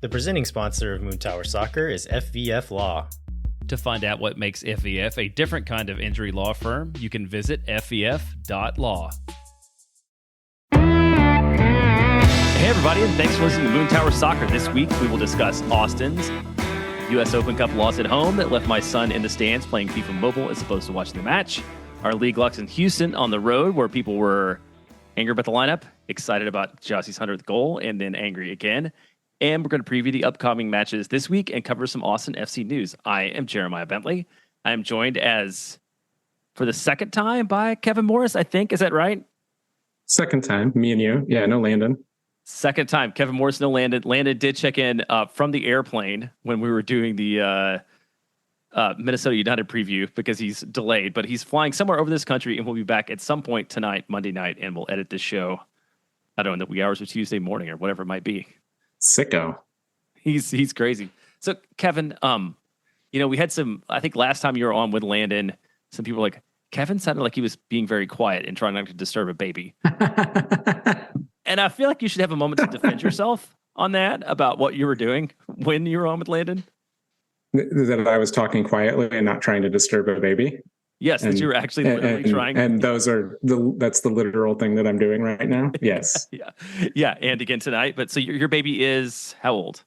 The presenting sponsor of Moon Tower Soccer is FVF Law. To find out what makes FVF a different kind of injury law firm, you can visit fvf.law. Hey everybody, and thanks for listening to Moon Tower Soccer. This week we will discuss Austin's US Open Cup loss at home that left my son in the stands playing FIFA Mobile as opposed to watching the match. Our league locks in Houston on the road where people were angry about the lineup, excited about Jossie's 100th goal, and then angry again. And we're going to preview the upcoming matches this week and cover some Austin FC news. I am Jeremiah Bentley. I am joined for the second time by Kevin Morris, I think. Is that right? Second time, me and you. Yeah, no Landon. Second time, Kevin Morris, no Landon. Landon did check in from the airplane when we were doing the Minnesota United preview because he's delayed, but he's flying somewhere over this country and we'll be back at some point tonight, Monday night, and we'll edit this show, I don't know, in the wee hours of Tuesday morning or whatever it might be. Sicko. He's crazy. So Kevin, we had I think last time you were on with Landon, some people were like, Kevin sounded like he was being very quiet and trying not to disturb a baby. And I feel like you should have a moment to defend yourself on that about what you were doing when you were on with Landon. That I was talking quietly and not trying to disturb a baby. Yes, that you were actually literally trying. And that's the literal thing that I'm doing right now. Yes. Yeah. And again tonight. But so your baby is how old?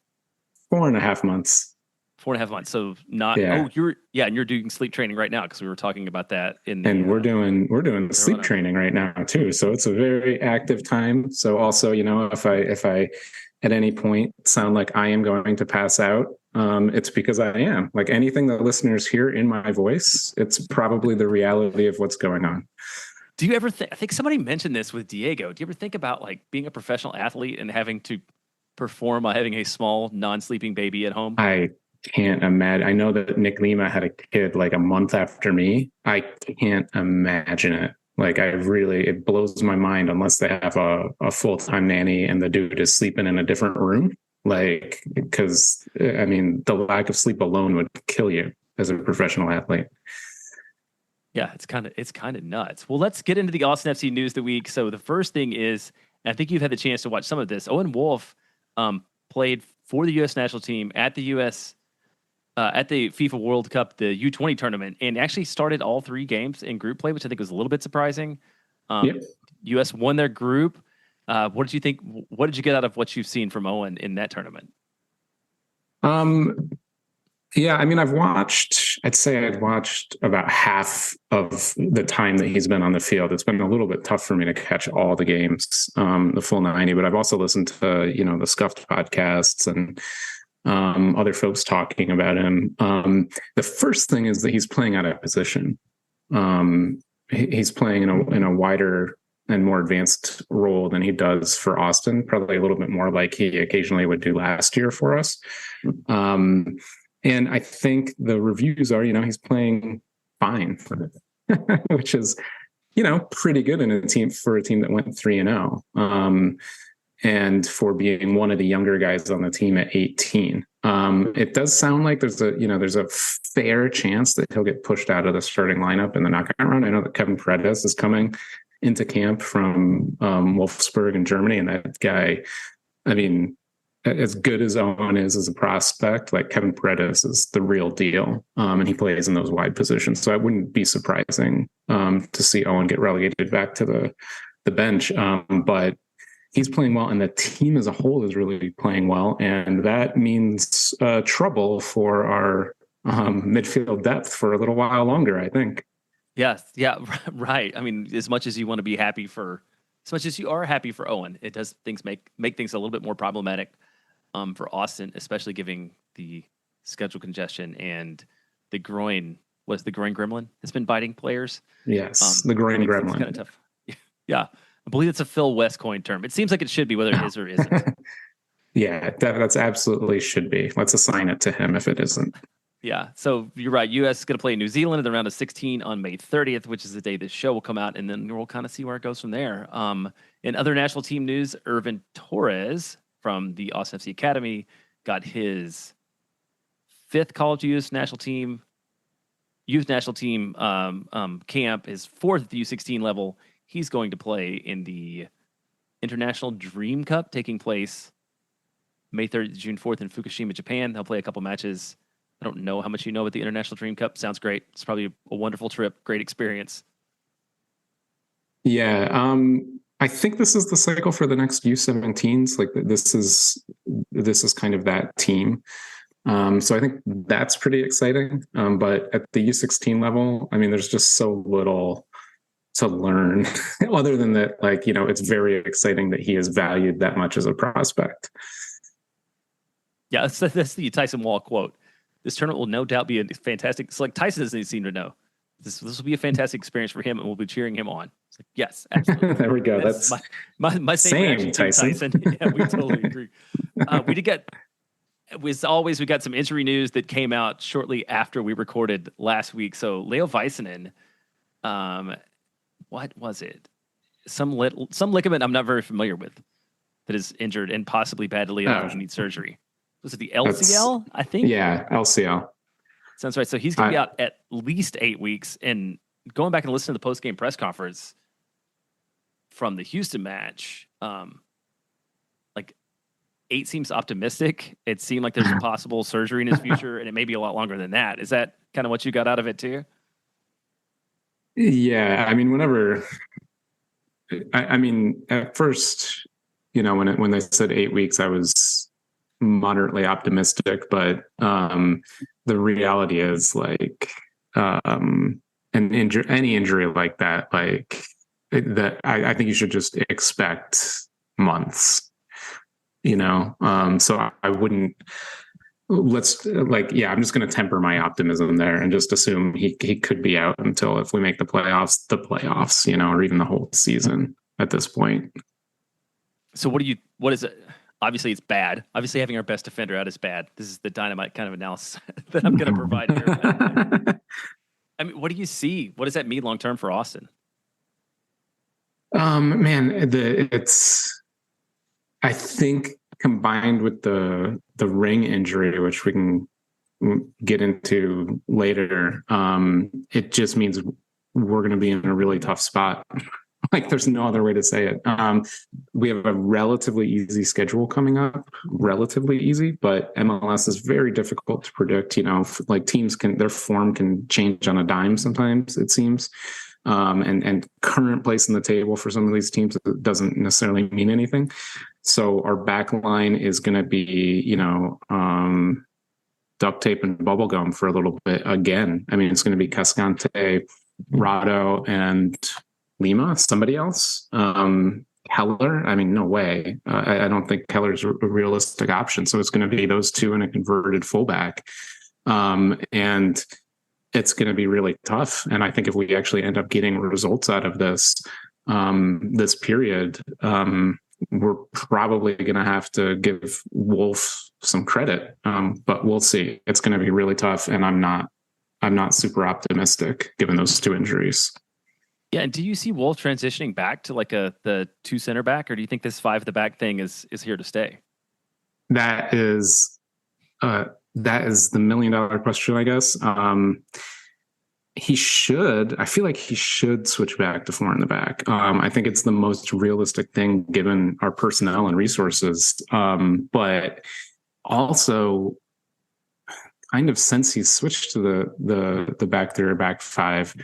4.5 months. 4.5 months. So not. Yeah. Oh, and you're doing sleep training right now because we were talking about that and we're doing sleep training right now too. So it's a very active time. So also, if I at any point sound like I am going to pass out, it's because I am. Like anything that listeners hear in my voice, it's probably the reality of what's going on. Do you ever I think somebody mentioned this with Diego. Do you ever think about like being a professional athlete and having to perform by having a small non-sleeping baby at home? I can't imagine. I know that Nick Lima had a kid like a month after me. I can't imagine it. Like it blows my mind unless they have a full-time nanny and the dude is sleeping in a different room. Like, because I mean, the lack of sleep alone would kill you as a professional athlete. Yeah, it's kind of nuts. Well, let's get into the Austin FC news of the week. So the first thing is, and I think you've had the chance to watch some of this. Owen Wolff played for the U.S. national team at the FIFA World Cup, the U20 tournament, and actually started all 3 games in group play, which I think was a little bit surprising. U.S. won their group. What did you think? What did you get out of what you've seen from Owen in that tournament? Yeah, I mean, I'd watched about half of the time that he's been on the field. It's been a little bit tough for me to catch all the games, the full 90, but I've also listened to, the Scuffed podcasts and other folks talking about him. The first thing is that he's playing out of position. He's playing in a wider and more advanced role than he does for Austin, probably a little bit more like he occasionally would do last year for us. And I think the reviews are, he's playing fine, which is, pretty good in a team that went 3-0. And for being one of the younger guys on the team at 18. It does sound like there's a fair chance that he'll get pushed out of the starting lineup in the knockout round. I know that Kevin Paredes is coming into camp from Wolfsburg in Germany, and that guy, I mean, as good as Owen is as a prospect, like Kevin Paredes is the real deal, and he plays in those wide positions. So it wouldn't be surprising to see Owen get relegated back to the bench, but he's playing well, and the team as a whole is really playing well, and that means trouble for our midfield depth for a little while longer, I think. Yes, yeah, right. I mean, as much as you are happy for Owen, it does make things a little bit more problematic for Austin, especially given the schedule congestion and the groin gremlin has been biting players. Yes, the groin gremlin. It's kind of tough. Yeah, I believe it's a Phil West coin term. It seems like it should be, whether it is or isn't. Yeah, that's absolutely should be. Let's assign it to him if it isn't. Yeah, so you're right. U.S. is going to play New Zealand in the round of 16 on May 30th, which is the day this show will come out, and then we'll kind of see where it goes from there. In other national team news, Ervin Torres from the Austin FC Academy got his 5th college youth national team camp, his 4th at the U16 level. He's going to play in the International Dream Cup taking place May 3rd, June 4th in Fukushima, Japan. They'll play a couple matches. I don't know how much you know about the International Dream Cup. Sounds great. It's probably a wonderful trip, great experience. Yeah, I think this is the cycle for the next U17s. Like this is kind of that team. So I think that's pretty exciting. But at the U16 level, I mean, there's just so little to learn other than that, like, you know, it's very exciting that he is valued that much as a prospect. Yeah, that's the Tyson Wall quote. This tournament will no doubt be a fantastic. It's like Tyson doesn't seem to know. This will be a fantastic experience for him, and we'll be cheering him on. It's like, yes, absolutely. There we go. That's my same Tyson. Yeah, we totally agree. We did get, as always, we got some injury news that came out shortly after we recorded last week. So Leo Vaisanen, what was it? Some ligament I'm not very familiar with that is injured and possibly badly and needs surgery. Was it the LCL? I think. Yeah, LCL. Sounds right. So he's going to be out at least 8 weeks. And going back and listening to the post-game press conference from the Houston match, like 8 seems optimistic. It seemed like there's a possible surgery in his future, and it may be a lot longer than that. Is that kind of what you got out of it too? Yeah, I mean, whenever, I mean, at first, you know, when they said 8 weeks, I was moderately optimistic, but the reality is, like, any injury like that, like that, I think you should just expect months, you know. So I wouldn't. I'm just going to temper my optimism there and just assume he could be out until, if we make the playoffs, you know, or even the whole season at this point. So what is it? Obviously it's bad. Obviously having our best defender out is bad. This is the dynamite kind of analysis that I'm going to provide here. I mean, what do you see? What does that mean long-term for Austin? Man, I think combined with the ring injury, which we can get into later, it just means we're going to be in a really tough spot. Like, there's no other way to say it. We have a relatively easy schedule coming up, relatively easy, but MLS is very difficult to predict. You know, like teams their form can change on a dime sometimes, it seems. And current place in the table for some of these teams doesn't necessarily mean anything. So our back line is going to be, you know, duct tape and bubble gum for a little bit again. I mean, it's going to be Cascante, Rado, and Lima, somebody else. Keller, I mean, no way. I don't think Keller's a realistic option. So it's going to be those two and a converted fullback. And it's going to be really tough. And I think if we actually end up getting results out of this period, we're probably going to have to give Wolff some credit. But we'll see. It's going to be really tough. And I'm not super optimistic given those two injuries. Yeah, and do you see Wolff transitioning back to like the 2 center back, or do you think this 5 at the back thing is here to stay? That is the $1 million question, I guess. I feel like he should switch back to 4 in the back. I think it's the most realistic thing given our personnel and resources. But also, kind of since he's switched to the back 3 or back 5,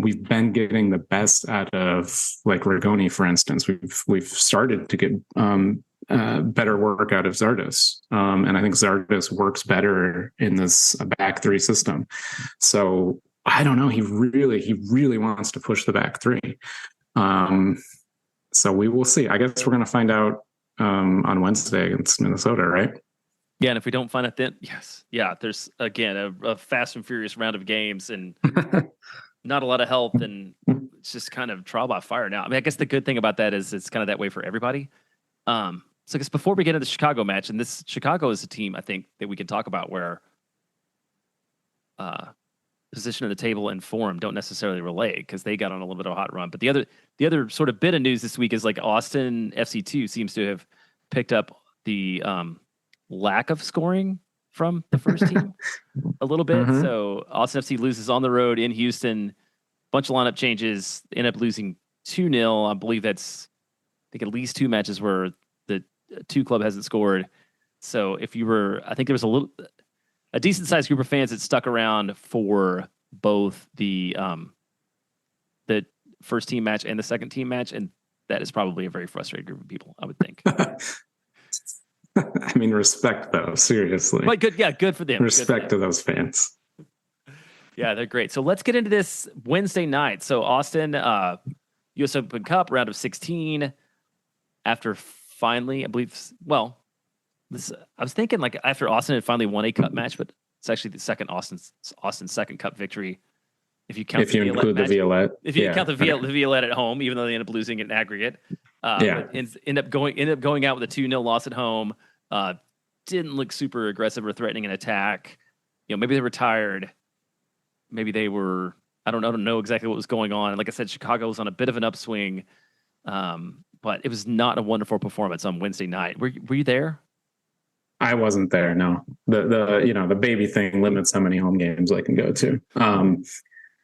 we've been getting the best out of, like, Rigoni, for instance. We've started to get better work out of Zardes. And I think Zardes works better in this back 3 system. So I don't know. He really wants to push the back 3. So we will see. I guess we're going to find out on Wednesday against Minnesota, right? Yeah, and if we don't find it then, yes. Yeah, there's, again, a fast and furious round of games and not a lot of help, and it's just kind of trial by fire now. I mean, I guess the good thing about that is it's kind of that way for everybody. So I guess before we get into the Chicago match, and this Chicago is a team I think that we can talk about where position of the table and form don't necessarily relate because they got on a little bit of a hot run. But the other sort of bit of news this week is, like, Austin FC2 seems to have picked up the lack of scoring from the first team a little bit. Mm-hmm. So Austin FC loses on the road in Houston, bunch of lineup changes, end up losing 2-0. I believe that's, I think, at least 2 matches where the 2 club hasn't scored. So if you were, I think there was a decent sized group of fans that stuck around for both the first team match and the second team match, and that is probably a very frustrated group of people, I would think. I mean, respect though, seriously. But good for them. Respect to those fans. Yeah, they're great. So let's get into this Wednesday night. So Austin, US Open Cup, round of 16. After finally, I believe, I was thinking like after Austin had finally won a cup match, but it's actually the second Austin's second cup victory. If you include the Violette, if you count the Violette at home, even though they end up losing in aggregate, end up going out with a 2-0 loss at home. Didn't look super aggressive or threatening an attack. Maybe they were tired. Maybe they were. I don't know exactly what was going on. And like I said, Chicago was on a bit of an upswing, but it was not a wonderful performance on Wednesday night. Were you there? I wasn't there. No, the baby thing limits how many home games I can go to.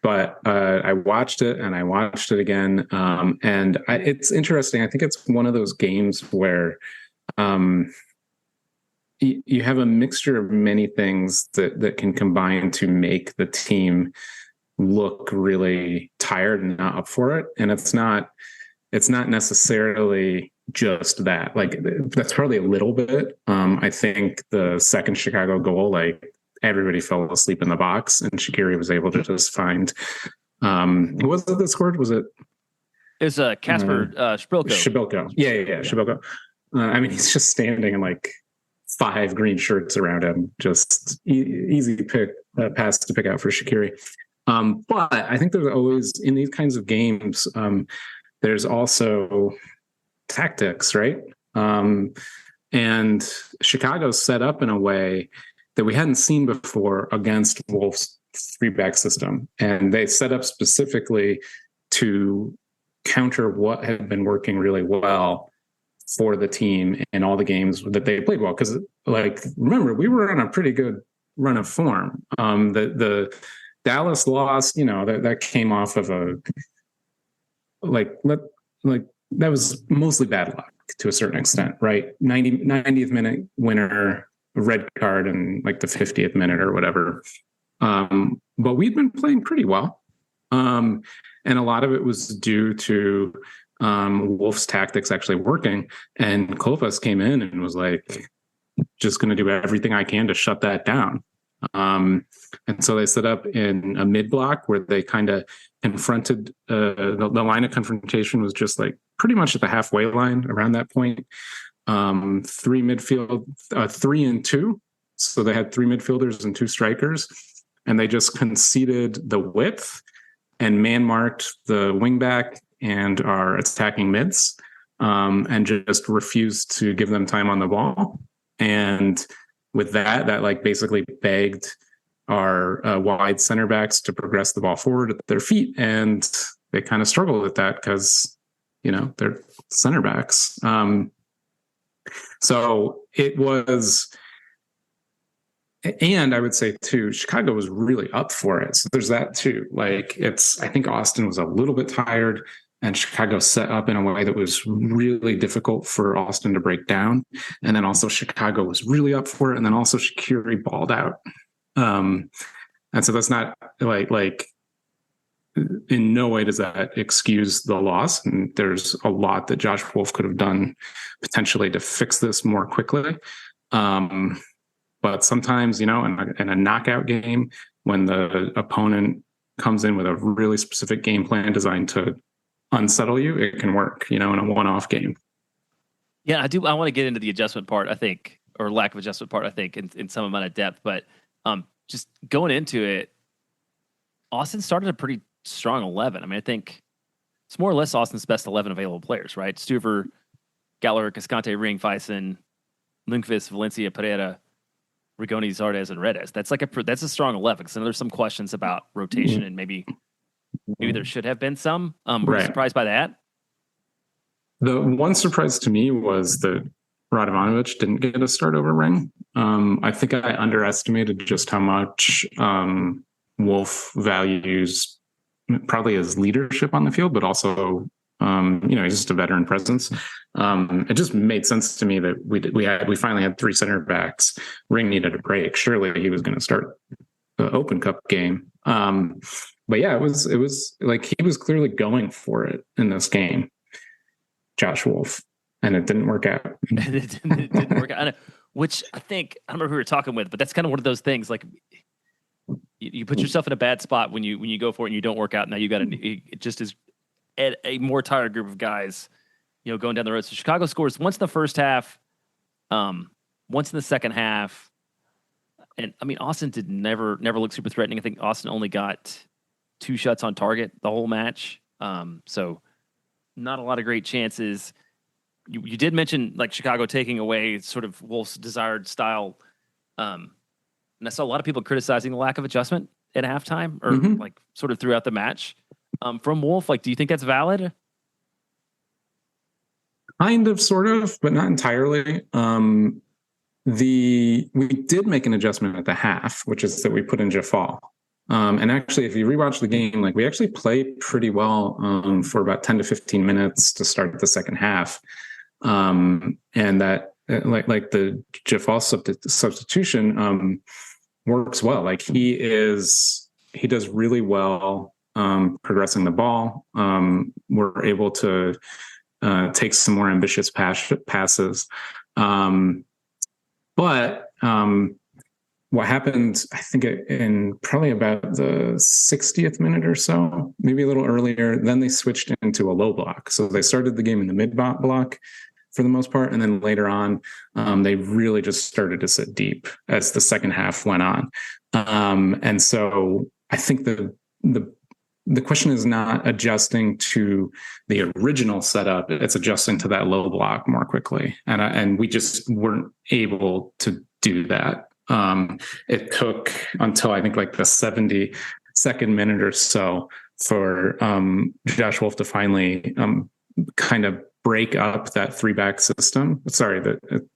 But I watched it and I watched it again. And it's interesting. I think it's one of those games where you have a mixture of many things that can combine to make the team look really tired and not up for it. And it's not necessarily just that. Like, that's probably a little bit. I think the second Chicago goal, like, everybody fell asleep in the box, and Shaqiri was able to just find. Who was it that scored? Was it? It was Kasper Szpilko. Szpilko. Yeah. Szpilko. I mean, he's just standing in like 5 green shirts around him. Just easy pass to pick out for Shaqiri. But I think there's always, in these kinds of games, there's also tactics, right? And Chicago's set up in a way that we hadn't seen before against Wolff's 3-back system. And they set up specifically to counter what had been working really well for the team in all the games that they played well. Because, like, remember, we were on a pretty good run of form. The Dallas loss, that came off of that was mostly bad luck to a certain extent, right? 90th minute winner, red card in like the 50th minute or whatever. But we'd been playing pretty well. And a lot of it was due to Wolff's tactics actually working. And Kovacs came in and was like, just going to do everything I can to shut that down. And so they set up in a mid block where they kind of confronted the line of confrontation was just like pretty much at the halfway line around that point. 3 midfield, 3 and 2. So they had 3 midfielders and 2 strikers, and they just conceded the width and man marked the wingback and our attacking mids, and just refused to give them time on the ball. And with that like basically begged our wide center backs to progress the ball forward at their feet. And they kind of struggled with that because, they're center backs. So it was, and I would say too, Chicago was really up for it. So there's that too. Like, I think Austin was a little bit tired, and Chicago set up in a way that was really difficult for Austin to break down. And then also Chicago was really up for it. And then also Shaqiri balled out. And so that's not like in no way does that excuse the loss. And there's a lot that Josh Wolff could have done potentially to fix this more quickly. But sometimes, in a knockout game, when the opponent comes in with a really specific game plan designed to unsettle you, it can work, in a one-off game. Yeah, I do. I want to get into the adjustment part, I think, or lack of adjustment part, I think, in some amount of depth. But just going into it, Austin started a pretty strong 11. I mean, I think it's more or less Austin's best 11 available players, right? Stuver, Gallagher, Cascante, Ring, Vaisanen, Lundqvist, Valencia, Pereira, Rigoni, Zardes, and Redes. That's a strong 11. Because I know there's some questions about rotation, and maybe there should have been some. Were you surprised by that? The one surprise to me was that Radovanovic didn't get a start over Ring. I think I underestimated just how much Wolff values probably his leadership on the field, but also, he's just a veteran presence. It just made sense to me that we finally had 3 center backs. Ring needed a break. Surely he was going to start the Open Cup game. But yeah, it was like he was clearly going for it in this game, Josh Wolff, and it didn't work out. It didn't work out. Which I think, I don't remember who we were talking with, but that's kind of one of those things. Like you put yourself in a bad spot when you go for it and you don't work out. Now you got it just is a more tired group of guys, going down the road. So Chicago scores once in the first half, once in the second half. And I mean, Austin did never look super threatening. I think Austin only got 2 shots on target the whole match. So not a lot of great chances. You did mention like Chicago taking away sort of Wolff's desired style. And I saw a lot of people criticizing the lack of adjustment at halftime or like sort of throughout the match from Wolff. Like, do you think that's valid? Kind of, sort of, but not entirely. We did make an adjustment at the half, which is that we put in Jafal. And actually, if you rewatch the game, like we actually played pretty well for about 10 to 15 minutes to start the second half. And that like the Jafal substitution works well. Like he does really well progressing the ball. We're able to take some more ambitious passes. But what happened, I think, in probably about the 60th minute or so, maybe a little earlier, then they switched into a low block. So they started the game in the mid block for the most part. And then later on, they really just started to sit deep as the second half went on. And so I think the question is not adjusting to the original setup; it's adjusting to that low block more quickly, and we just weren't able to do that. It took until I think like the 72nd minute or so for Josh Wolff to finally kind of break up that 3-back system. Sorry,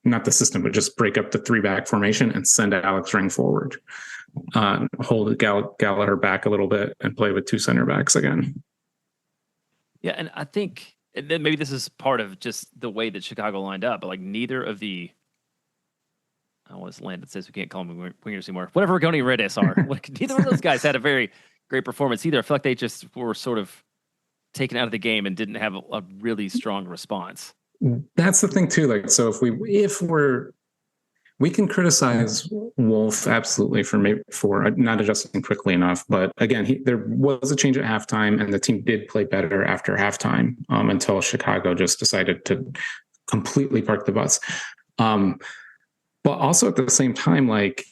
not the system, but just break up the 3-back formation and send Alex Ring forward. Hold Gallagher back a little bit and play with 2 center backs again. Yeah, and I think maybe this is part of just the way that Chicago lined up, but like neither of the I want to land that says we can't call them wingers anymore. Whatever Rigoni and Redis are. Neither of those guys had a very great performance either. I feel like they just were sort of taken out of the game and didn't have a really strong response. That's the thing too. Like, so we can criticize Wolff absolutely for not adjusting quickly enough. But again, there was a change at halftime, and the team did play better after halftime until Chicago just decided to completely park the bus. But also at the same time, like,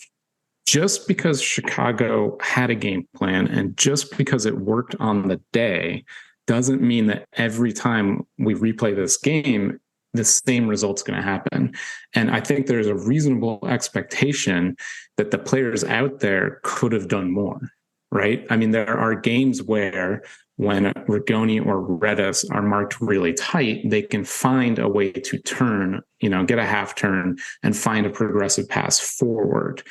just because Chicago had a game plan and just because it worked on the day doesn't mean that every time we replay this game, the same result's going to happen. And I think there's a reasonable expectation that the players out there could have done more, right? I mean, there are games where when Rigoni or Redis are marked really tight, they can find a way to turn, get a half turn and find a progressive pass forward.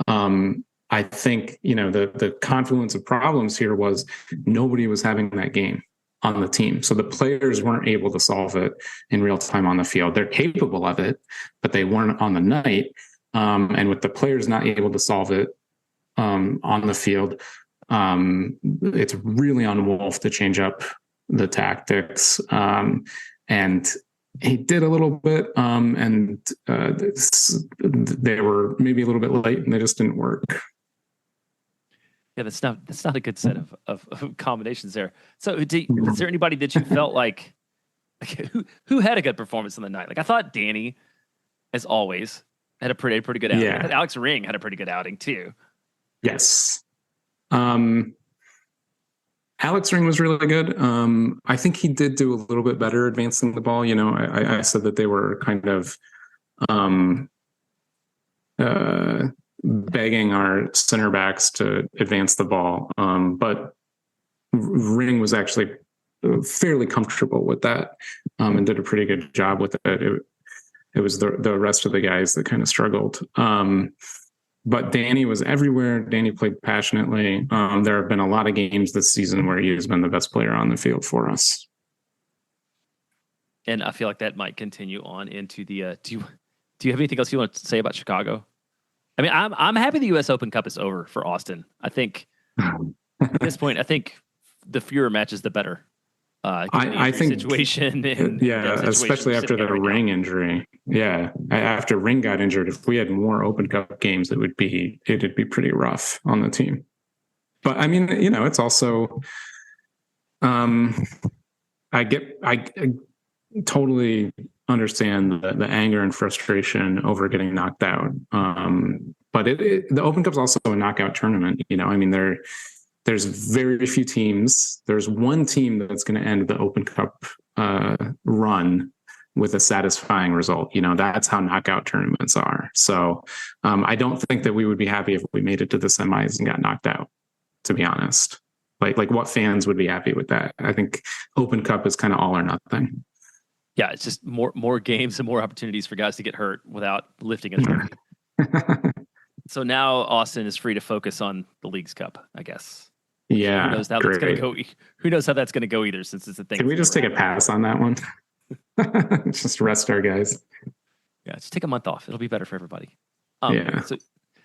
I think, the confluence of problems here was nobody was having that game on the team. So the players weren't able to solve it in real time on the field. They're capable of it, but they weren't on the night. And with the players not able to solve it on the field, it's really on Wolff to change up the tactics. And he did a little bit, and they were maybe a little bit late and they just didn't work. Yeah, that's not a good set of combinations there. So, is there anybody that you felt like who had a good performance on the night? Like, I thought Danny, as always, had a pretty good outing. Yeah. Alex Ring had a pretty good outing too. Yes, Alex Ring was really good. I think he did do a little bit better advancing the ball. I said that they were kind of begging our center backs to advance the ball. But Ring was actually fairly comfortable with that and did a pretty good job with it. It was the rest of the guys that kind of struggled. But Danny was everywhere. Danny played passionately. There have been a lot of games this season where he has been the best player on the field for us. And I feel like that might continue on into the. Do you have anything else you want to say about Chicago? I mean, I'm happy the U.S. Open Cup is over for Austin. I think at this point, I think the fewer matches, the better. I think situation and especially after the Ring injury. Yeah, after Ring got injured, if we had more Open Cup games, it'd be pretty rough on the team. But I mean, it's also, I totally understand the anger and frustration over getting knocked out. But the Open Cup's also a knockout tournament. I mean, there's very few teams. There's one team that's going to end the Open Cup run with a satisfying result. That's how knockout tournaments are. So I don't think that we would be happy if we made it to the semis and got knocked out, to be honest. Like what fans would be happy with that? I think Open Cup is kind of all or nothing. Yeah, it's just more games and more opportunities for guys to get hurt without lifting a trophy. So now Austin is free to focus on the League's Cup, I guess. Yeah, who knows how that's going to go? Who knows how that's going to go either? Since it's a thing. Can we just take a pass on that one? Just rest our guys. Yeah, just take a month off. It'll be better for everybody. Yeah.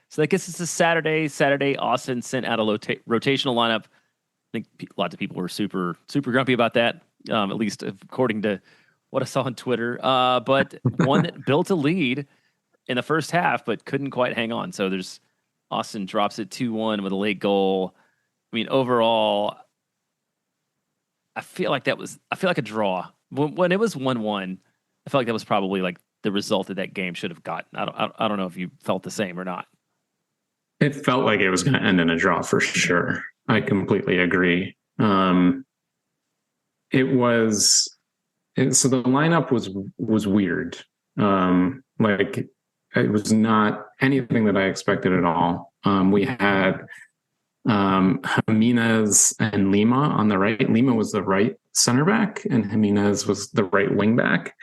So I guess it's a Saturday. Saturday, Austin sent out a rotational lineup. I think lots of people were super grumpy about that. At least according to what I saw on Twitter. But one that built a lead in the first half, but couldn't quite hang on. So Austin drops it 2-1 with a late goal. I mean, overall, I feel like a draw. When it was 1-1, I felt like that was probably like the result that game should have gotten. I don't know if you felt the same or not. It felt like it was going to end in a draw for sure. I completely agree. So the lineup was weird. Like it was not anything that I expected at all. We had Jimenez and Lima on the right. Lima was the right center back and Jimenez was the right wing back.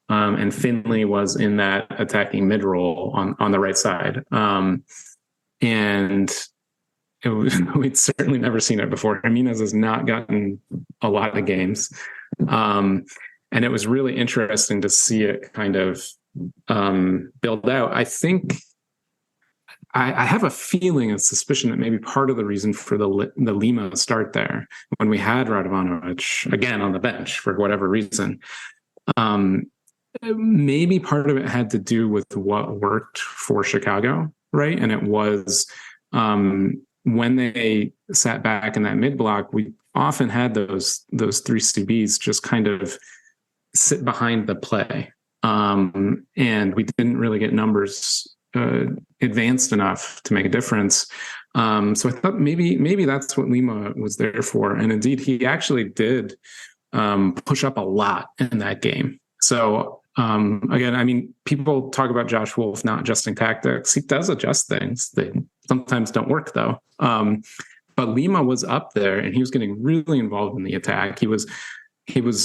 And Finley was in that attacking mid role on the right side. And we'd certainly never seen it before. Jimenez has not gotten a lot of games. And it was really interesting to see it kind of build out. I think I have a feeling and suspicion that maybe part of the reason for the Lima start there, when we had Radovanovic again on the bench for whatever reason, maybe part of it had to do with what worked for Chicago, right? And it was when they sat back in that mid block, we often had those three CBs just kind of sit behind the play, and we didn't really get numbers advanced enough to make a difference. So I thought maybe that's what Lima was there for. And indeed, he actually did push up a lot in that game. So again, I mean, people talk about Josh Wolff not adjusting tactics. He does adjust things. They sometimes don't work though. But Lima was up there and he was getting really involved in the attack. He was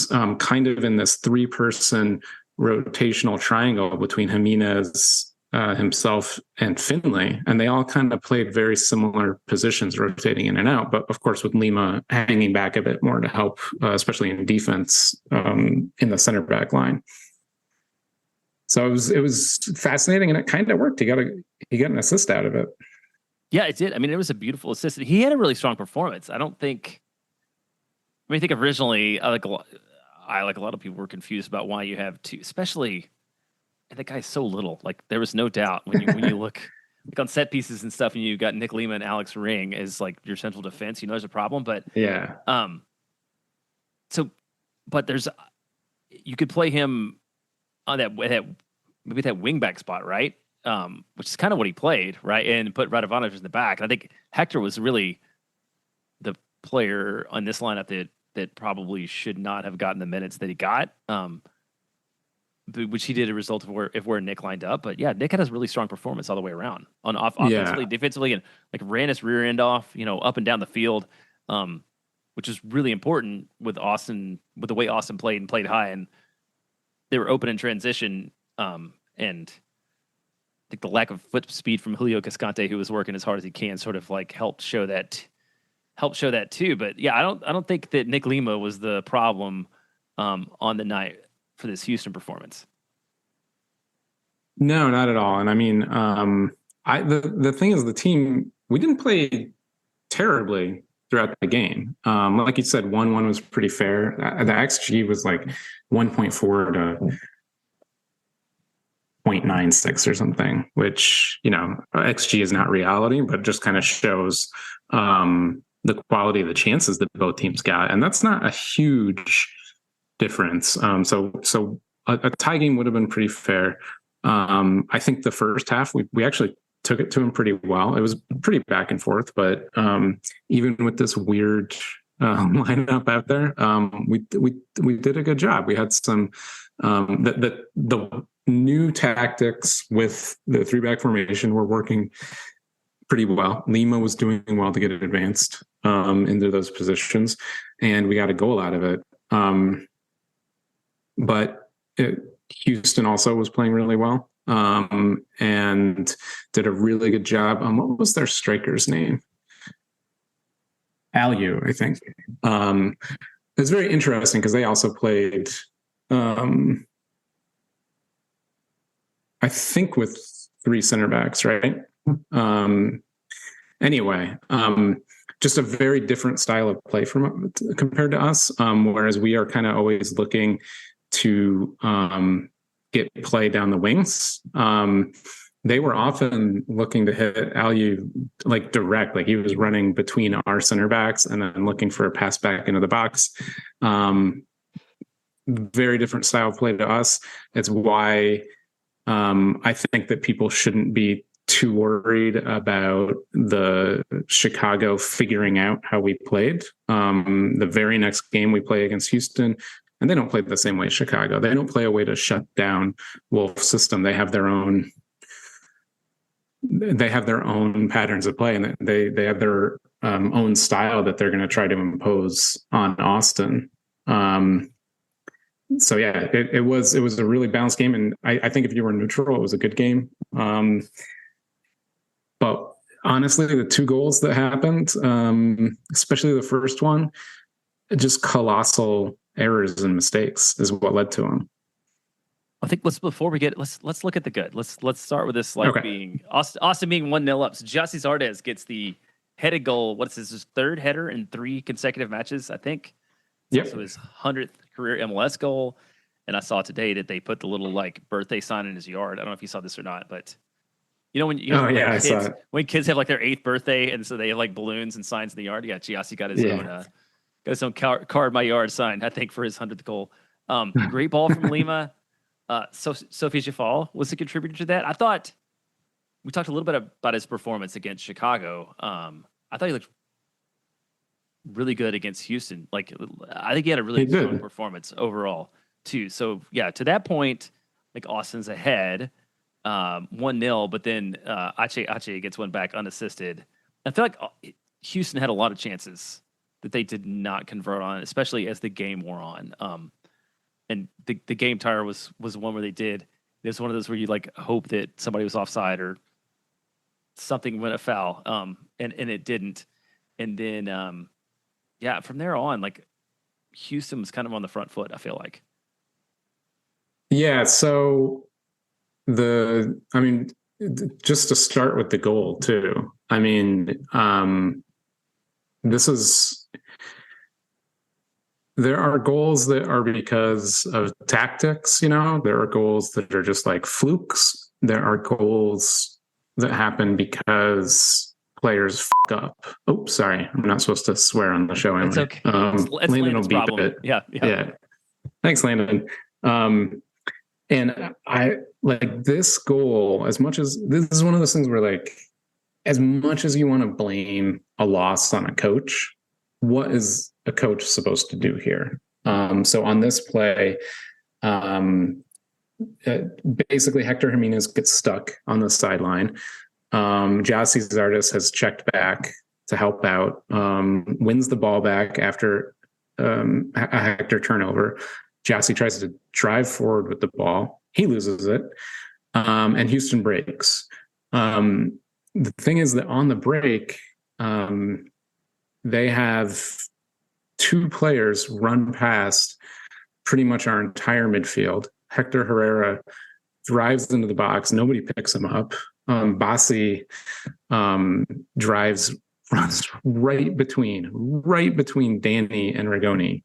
kind of in this 3-person rotational triangle between Jimenez, himself and Finley, and they all kind of played very similar positions, rotating in and out. But of course, with Lima hanging back a bit more to help, especially in defense, in the center back line. So it was fascinating, and it kind of worked. He got an assist out of it. Yeah, it did. I mean, it was a beautiful assist. He had a really strong performance. I think originally, like a lot of people were confused about why you have two, especially. And that guy's so little. Like there was no doubt when you look like on set pieces and stuff, and you got Nick Lima and Alex Ring as like your central defense. There's a problem, but yeah. But you could play him on that wing back spot, right? Which is kind of what he played, right? And put Radovanovic in the back. And I think Hector was really the player on this lineup that probably should not have gotten the minutes that he got. Which he did a result of where Nick lined up. But yeah, Nick had a really strong performance all the way around on offensively, defensively, and like ran his rear end off, up and down the field, which is really important with Austin, with the way Austin played high, and they were open in transition. And I think the lack of foot speed from Julio Cascante, who was working as hard as he can, sort of like helped show that too. But yeah, I don't think that Nick Lima was the problem on the night. for this Houston performance. No, not at all. And I mean, the thing is, the team, we didn't play terribly throughout the game. Like you said, 1-1 was pretty fair. The XG was like 1.4 to 0.96 or something, which, XG is not reality, but just kind of shows the quality of the chances that both teams got. And that's not a huge difference. So a tie game would have been pretty fair. I think the first half, we actually took it to him pretty well. It was pretty back and forth, but even with this weird lineup out there, we did a good job. We had some the new tactics with the 3-back formation were working pretty well. Lima was doing well to get it advanced into those positions, and we got a goal out of it. But Houston also was playing really well and did a really good job. What was their striker's name? Aliu, I think. It's very interesting because they also played, I think, with 3 center backs, right? Anyway, just a very different style of play compared to us, whereas we are kind of always looking to get play down the wings. They were often looking to hit Aliu like direct, like he was running between our center backs and then looking for a pass back into the box. Very different style of play to us. It's why I think that people shouldn't be too worried about the Chicago figuring out how we played. The very next game we play against Houston, and they don't play the same way as Chicago. They don't play a way to shut down Wolff's system. They have their own patterns of play, and they have their own style that they're going to try to impose on Austin. So yeah, it was a really balanced game, and I think if you were neutral, it was a good game. But honestly, the 2 goals that happened, especially the first one, just colossal errors and mistakes is what led to them. I think let's look at the good. Let's start with this being Austin being 1-0 up. So Jesse Zardes gets the headed goal. What is this? His 3rd header in 3 consecutive matches, I think. Yeah. So his 100th career MLS goal. And I saw today that they put the little birthday sign in his yard. I don't know if you saw this or not, but when I saw it. When kids have their 8th birthday and so they have balloons and signs in the yard. Yeah, Giassi got his own card my yard sign, I think, for his 100th goal. Great ball from Lima. Sophie Jafal was a contributor to that. I thought we talked a little bit about his performance against Chicago. I thought he looked really good against Houston. I think he had a really strong performance overall too. So yeah, to that point, Austin's ahead 1-0, but then Ache gets one back unassisted. I feel like Houston had a lot of chances that they did not convert on, especially as the game wore on. And the game tire was one where they did. It was one of those where you hope that somebody was offside or something went a foul. And it didn't. And then from there on, Houston was kind of on the front foot, I feel like. Yeah, so just to start with the goal too. I mean, there are goals that are because of tactics, there are goals that are just flukes. There are goals that happen because players f*** up. Oh, sorry. I'm not supposed to swear on the show anyway. It's okay. It's Landon will beep problem. it. Yeah. Thanks, Landon. And I this goal, as much as this is one of those things where as much as you want to blame a loss on a coach, what is a coach supposed to do here? So on this play, basically Hector Jimenez gets stuck on the sideline. Jesse Zardes has checked back to help out, wins the ball back after a Hector turnover. Jesse tries to drive forward with the ball. He loses it. And Houston breaks. The thing is that on the break, they have 2 players run past pretty much our entire midfield. Hector Herrera drives into the box. Nobody picks him up. Bassi runs right between Danny and Rigoni,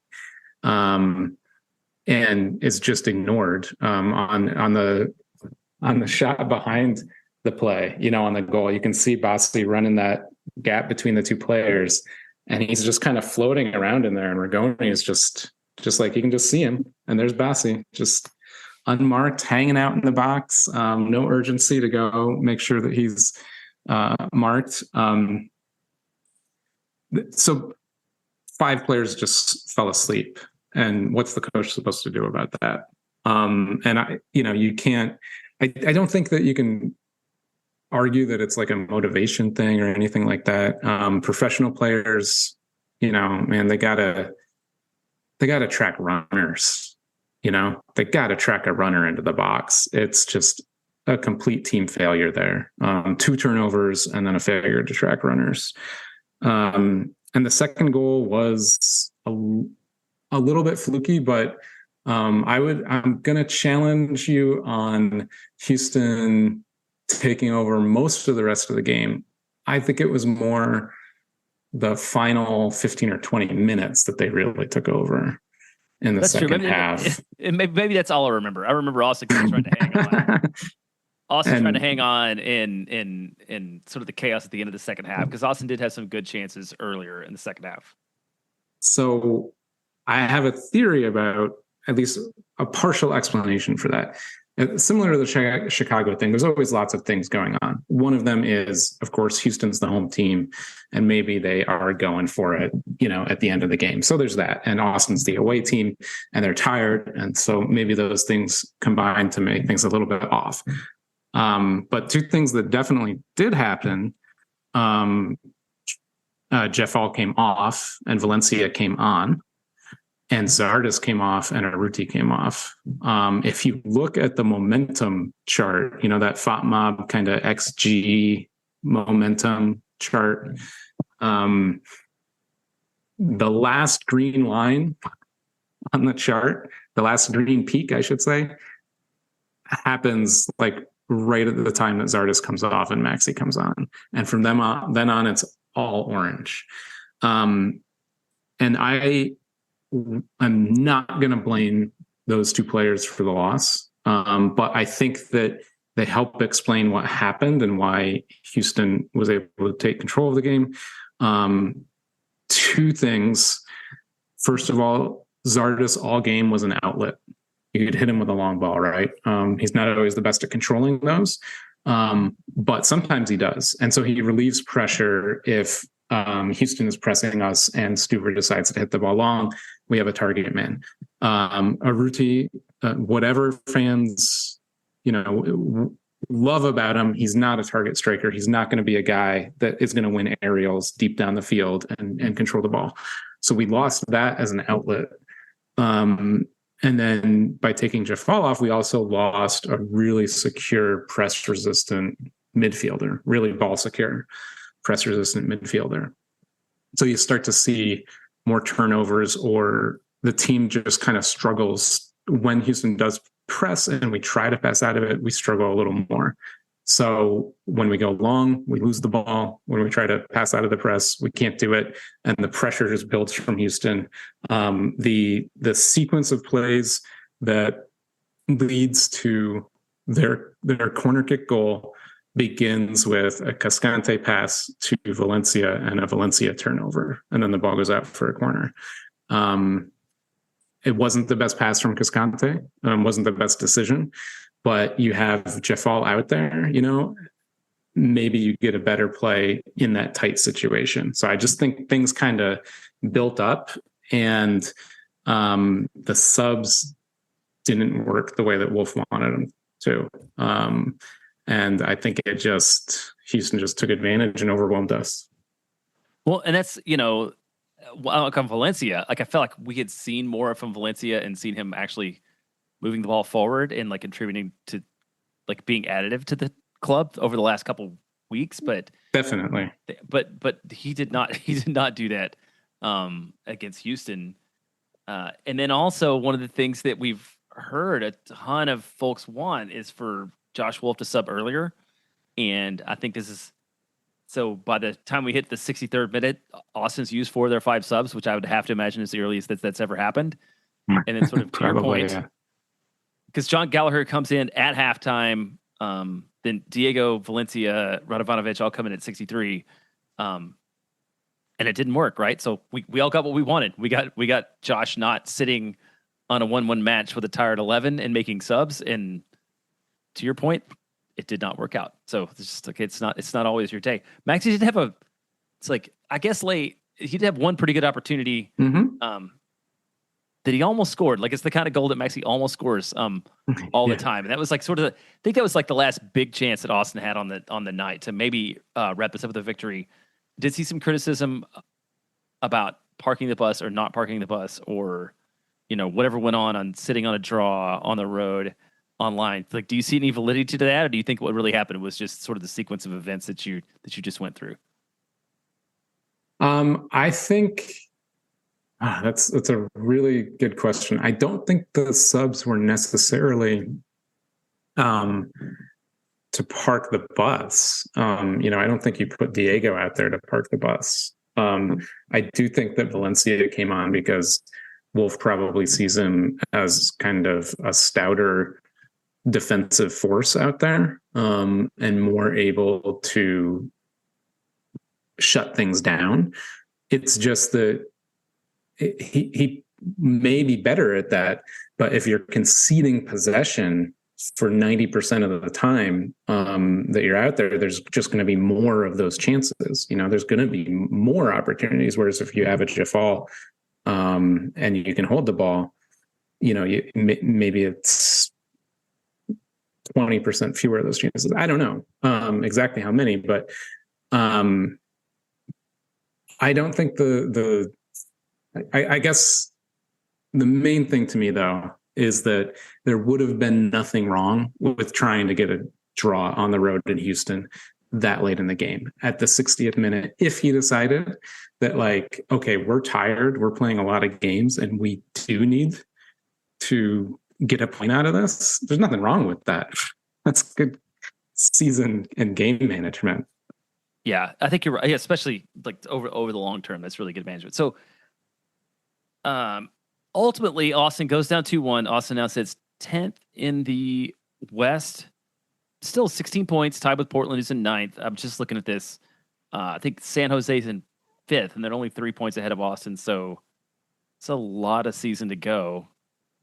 and is just ignored on the shot behind the play. On the goal, you can see Bassi running that gap between the two players, and he's just kind of floating around in there. And Rigoni is just like, you can just see him, and there's Bassi just unmarked, hanging out in the box. No urgency to go make sure that he's marked. So 5 players just fell asleep, and what's the coach supposed to do about that? And you can't. I don't think that you can argue that it's like a motivation thing or anything like that. Professional players, man, they gotta track runners. They got to track a runner into the box. It's just a complete team failure there. 2 turnovers and then a failure to track runners. And the second goal was a little bit fluky, but I'm going to challenge you on Houston taking over most of the rest of the game. I think it was more the final 15 or 20 minutes that they really took over in the second half. Maybe that's all I remember. I remember Austin trying to hang on. Trying to hang on in sort of the chaos at the end of the second half, because Austin did have some good chances earlier in the second half. So I have a theory about at least a partial explanation for that. Similar to the Chicago thing, there's always lots of things going on. One of them is, of course, Houston's the home team, and maybe they are going for it, at the end of the game. So there's that. And Austin's the away team, and they're tired. And so maybe those things combine to make things a little bit off. But 2 things that definitely did happen. Jeff All came off, and Valencia came on. And Zardes came off, and Arruti came off. If you look at the momentum chart, that FOTMob kind of XG momentum chart, the last green line on the chart, the last green peak, I should say, happens like right at the time that Zardes comes off and Maxi comes on. And from then on, it's all orange. And I'm not going to blame those 2 players for the loss, but I think that they help explain what happened and why Houston was able to take control of the game. 2 things. First of all, Zardes all game was an outlet. You could hit him with a long ball, right? He's not always the best at controlling those, but sometimes he does. And so he relieves pressure if Houston is pressing us and Stuver decides to hit the ball long. We have a target man. Arruti, whatever fans, love about him, he's not a target striker. He's not going to be a guy that is going to win aerials deep down the field and control the ball. So we lost that as an outlet. And then by taking Jeff Fall off, we also lost a really secure, press-resistant midfielder, really ball-secure, press-resistant midfielder. So you start to see more turnovers, or the team just kind of struggles when Houston does press and we try to pass out of it. We struggle a little more. So when we go long, we lose the ball. When we try to pass out of the press, we can't do it, and the pressure just builds from Houston. The sequence of plays that leads to their corner kick goal begins with a Cascante pass to Valencia and a Valencia turnover, and then the ball goes out for a corner. It wasn't the best pass from Cascante, wasn't the best decision, but you have Jeff All out there, maybe you get a better play in that tight situation. So I just think things kind of built up, and the subs didn't work the way that Wolff wanted them to. And I think Houston just took advantage and overwhelmed us. Well, and that's, on Valencia, like I felt like we had seen more from Valencia and seen him actually moving the ball forward and like contributing to like being additive to the club over the last couple weeks. But definitely, but he did not do that against Houston. And then also one of the things that we've heard a ton of folks want is for Josh Wolff to sub earlier. And I think this is so by the time we hit the 63rd minute, Austin's used 4 of their 5 subs, which I would have to imagine is the earliest that's ever happened. And then sort of to your point, because John Gallagher comes in at halftime, then Diego, Valencia, Radovanovic all come in at 63. And it didn't work, right? So we all got what we wanted. We got Josh not sitting on a 1-1 match with a tired 11 and making subs. And to your point, it did not work out. So it's just like it's not always your day. Maxi did have I guess late. He did have one pretty good opportunity. That he almost scored. Like it's the kind of goal that Maxi almost scores all the time. And that was like sort of I think that was like the last big chance that Austin had on the night to maybe wrap us up with a victory. Did see some criticism about parking the bus or not parking the bus, or whatever went on sitting on a draw on the road online. Like, do you see any validity to that, or do you think what really happened was just sort of the sequence of events that you just went through? I think that's a really good question. I don't think the subs were necessarily to park the bus. I don't think you put Diego out there to park the bus. I do think that Valencia came on because Wolff probably sees him as kind of a stouter defensive force out there, and more able to shut things down. It's just that he may be better at that, but if you're conceding possession for 90% of the time that you're out there, there's just going to be more of those chances. There's going to be more opportunities. Whereas if you have a Jafal and you can hold the ball, maybe it's 20% fewer of those chances. I don't know exactly how many, but I don't think I guess the main thing to me though is that there would have been nothing wrong with trying to get a draw on the road in Houston that late in the game at the 60th minute. If he decided that okay, we're tired, we're playing a lot of games and we do need to get a point out of this, there's nothing wrong with that. That's good season and game management. Yeah, I think you're right. Yeah, especially over the long term, that's really good management. So, ultimately, Austin goes down 2-1. Austin now sits 10th in the West, still 16 points, tied with Portland, who's in 9th. I'm just looking at this. I think San Jose's in 5th, and they're only 3 points ahead of Austin. So it's a lot of season to go.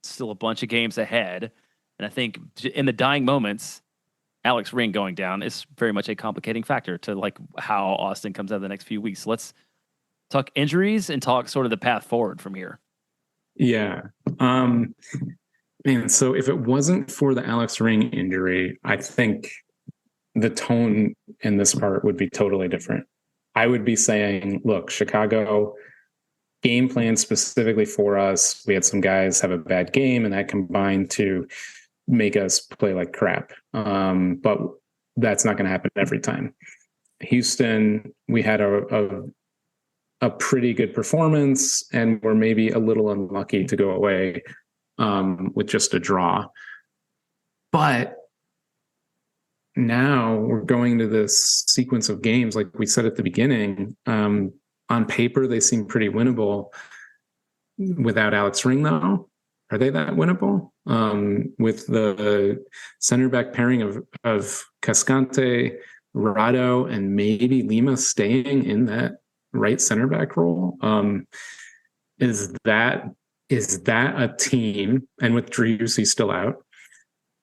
Still a bunch of games ahead, and I think in the dying moments, Alex Ring going down is very much a complicating factor to how Austin comes out of the next few weeks. So let's talk injuries and talk sort of the path forward from here. Yeah. And so if it wasn't for the Alex Ring injury, I think the tone in this part would be totally different. I would be saying, look, Chicago game plan specifically for us. We had some guys have a bad game and that combined to make us play like crap. But that's not going to happen every time. Houston, we had a pretty good performance and we're maybe a little unlucky to go away with just a draw. But now we're going to this sequence of games, like we said at the beginning. On paper, they seem pretty winnable. Without Alex Ring, though, are they that winnable? With the center back pairing of Cascante, Rado, and maybe Lima staying in that right center back role, is that a team? And with Driussi still out,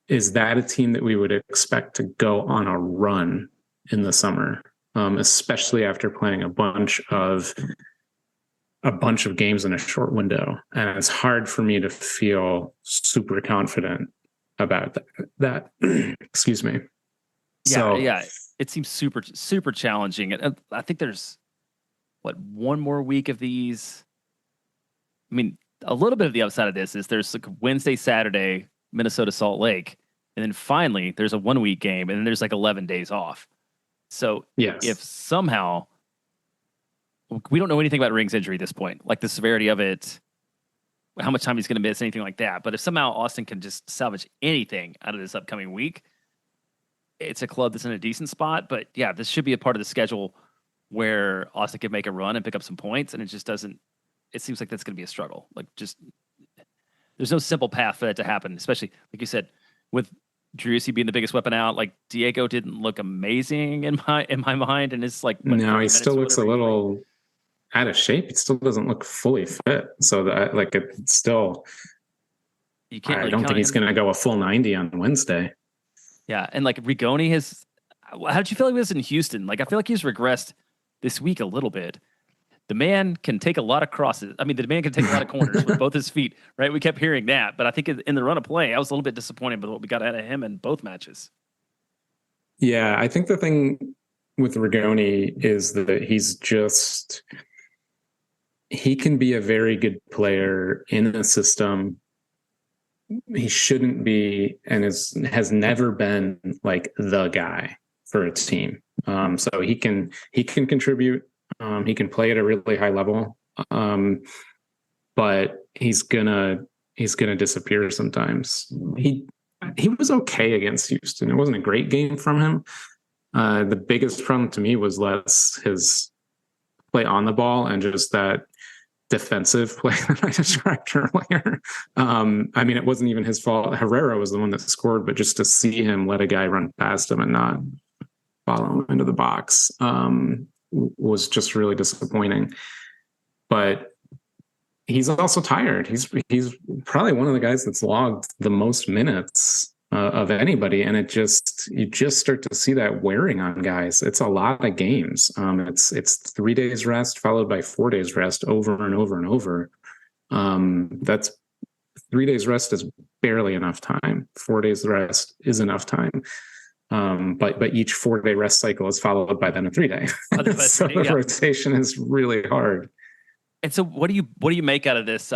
is that a team that we would expect to go on a run in the summer? Especially after playing a bunch of games in a short window. And it's hard for me to feel super confident about that. Excuse me. Yeah. It seems super, super challenging. And I think there's one more week of these. I mean, a little bit of the upside of this is there's Wednesday, Saturday, Minnesota, Salt Lake. And then finally there's a 1 week game and then there's 11 days off. So yes. If somehow we don't know anything about Ring's injury at this point, the severity of it, how much time he's going to miss, anything like that. But if somehow Austin can just salvage anything out of this upcoming week, it's a club that's in a decent spot. But yeah, this should be a part of the schedule where Austin can make a run and pick up some points, and it just doesn't. It seems like that's going to be a struggle. Like, just there's no simple path for that to happen, especially like you said with Driussi being the biggest weapon out. Like, Diego didn't look amazing in my mind, and it's like no, he still looks a little out of shape. It still doesn't look fully fit. So that like it's still. You can't. I don't think he's going to go a full 90 on Wednesday. Yeah, and like Rigoni has. How did you feel like he was in Houston? Like, I feel like he's regressed this week a little bit. The man can take a lot of crosses. I mean, the man can take a lot of corners with both his feet, right? We kept hearing that, but I think in the run of play, I was a little bit disappointed with what we got out of him in both matches. Yeah, I think the thing with Rigoni is that he can be a very good player in a system. He shouldn't be, and has never been like the guy for a team. So he can contribute. He can play at a really high level, but he's gonna disappear sometimes. He was okay against Houston. It wasn't a great game from him. The biggest problem to me was less his play on the ball and just that defensive play that I described earlier. I mean, it wasn't even his fault. Herrera was the one that scored, but just to see him let a guy run past him and not follow him into the box was just really disappointing. But he's also tired. He's probably one of the guys that's logged the most minutes of anybody, and you just start to see that wearing on guys. It's a lot of games. It's 3 days rest followed by 4 days rest over and over and over. That's 3 days rest is barely enough time. 4 days rest is enough time. But each 4 day rest cycle is followed by then a 3 day. So the rotation is really hard. And so what do you make out of this?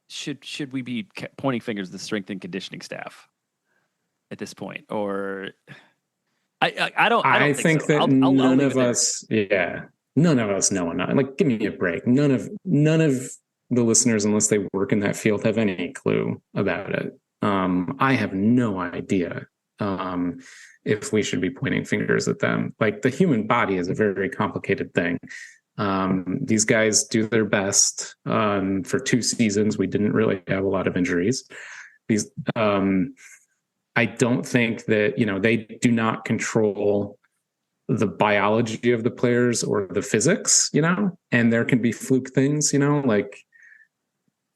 Should we be pointing fingers at the strength and conditioning staff at this point, or I don't think so. That none of us know enough. Like, give me a break. None of the listeners, unless they work in that field, have any clue about it. I have no idea if we should be pointing fingers at them. Like, the human body is a very complicated thing. These guys do their best. For 2 seasons, we didn't really have a lot of injuries. I don't think that, they do not control the biology of the players or the physics, and there can be fluke things,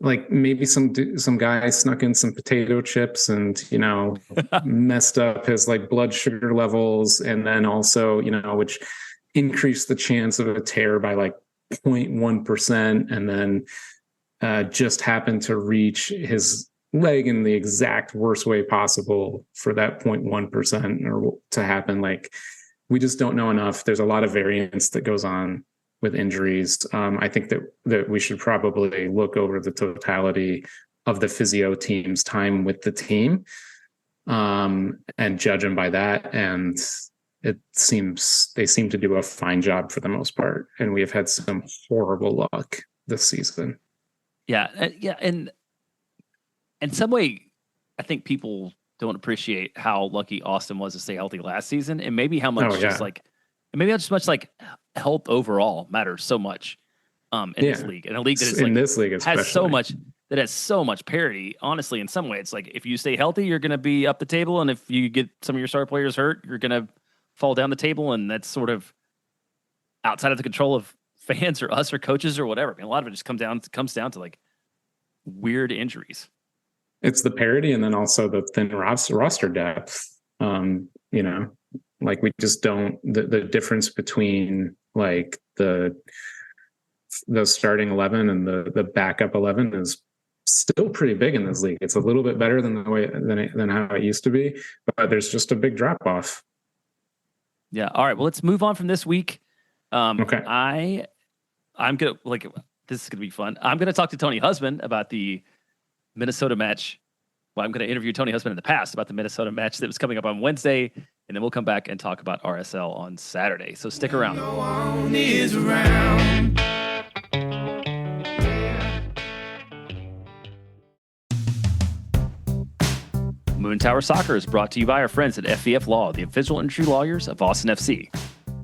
like maybe some guy snuck in some potato chips and, messed up his like blood sugar levels. And then also, which increased the chance of a tear by like 0.1%, and then just happened to reach his leg in the exact worst way possible for that 0.1% or to happen. Like, we just don't know enough. There's a lot of variance that goes on with injuries. I think that we should probably look over the totality of the physio team's time with the team and judge them by that. And they seem to do a fine job for the most part. And we have had some horrible luck this season. Yeah. Yeah. And in some way, I think people don't appreciate how lucky Austin was to stay healthy last season, and maybe how much health overall matters so much in this league. In a league that is like, this league has so much parity. Honestly, in some way, it's like if you stay healthy, you're going to be up the table, and if you get some of your star players hurt, you're going to fall down the table, and that's sort of outside of the control of fans or us or coaches or whatever. I mean, a lot of it just comes down to like weird injuries. It's the parity, and then also the thin roster depth. Like, we just don't, the difference between like the starting 11 and the backup 11 is still pretty big in this league. It's a little bit better than than how it used to be, but there's just a big drop off. Yeah. All right. Well, let's move on from this week. Okay. I'm gonna this is gonna be fun. I'm gonna talk to Tony Husband about the Minnesota match. Well, I'm going to interview Tony Husband in the past about the Minnesota match that was coming up on Wednesday, and then we'll come back and talk about RSL on Saturday. So stick around. Moon Tower Soccer is brought to you by our friends at FVF Law, the official injury lawyers of Austin FC.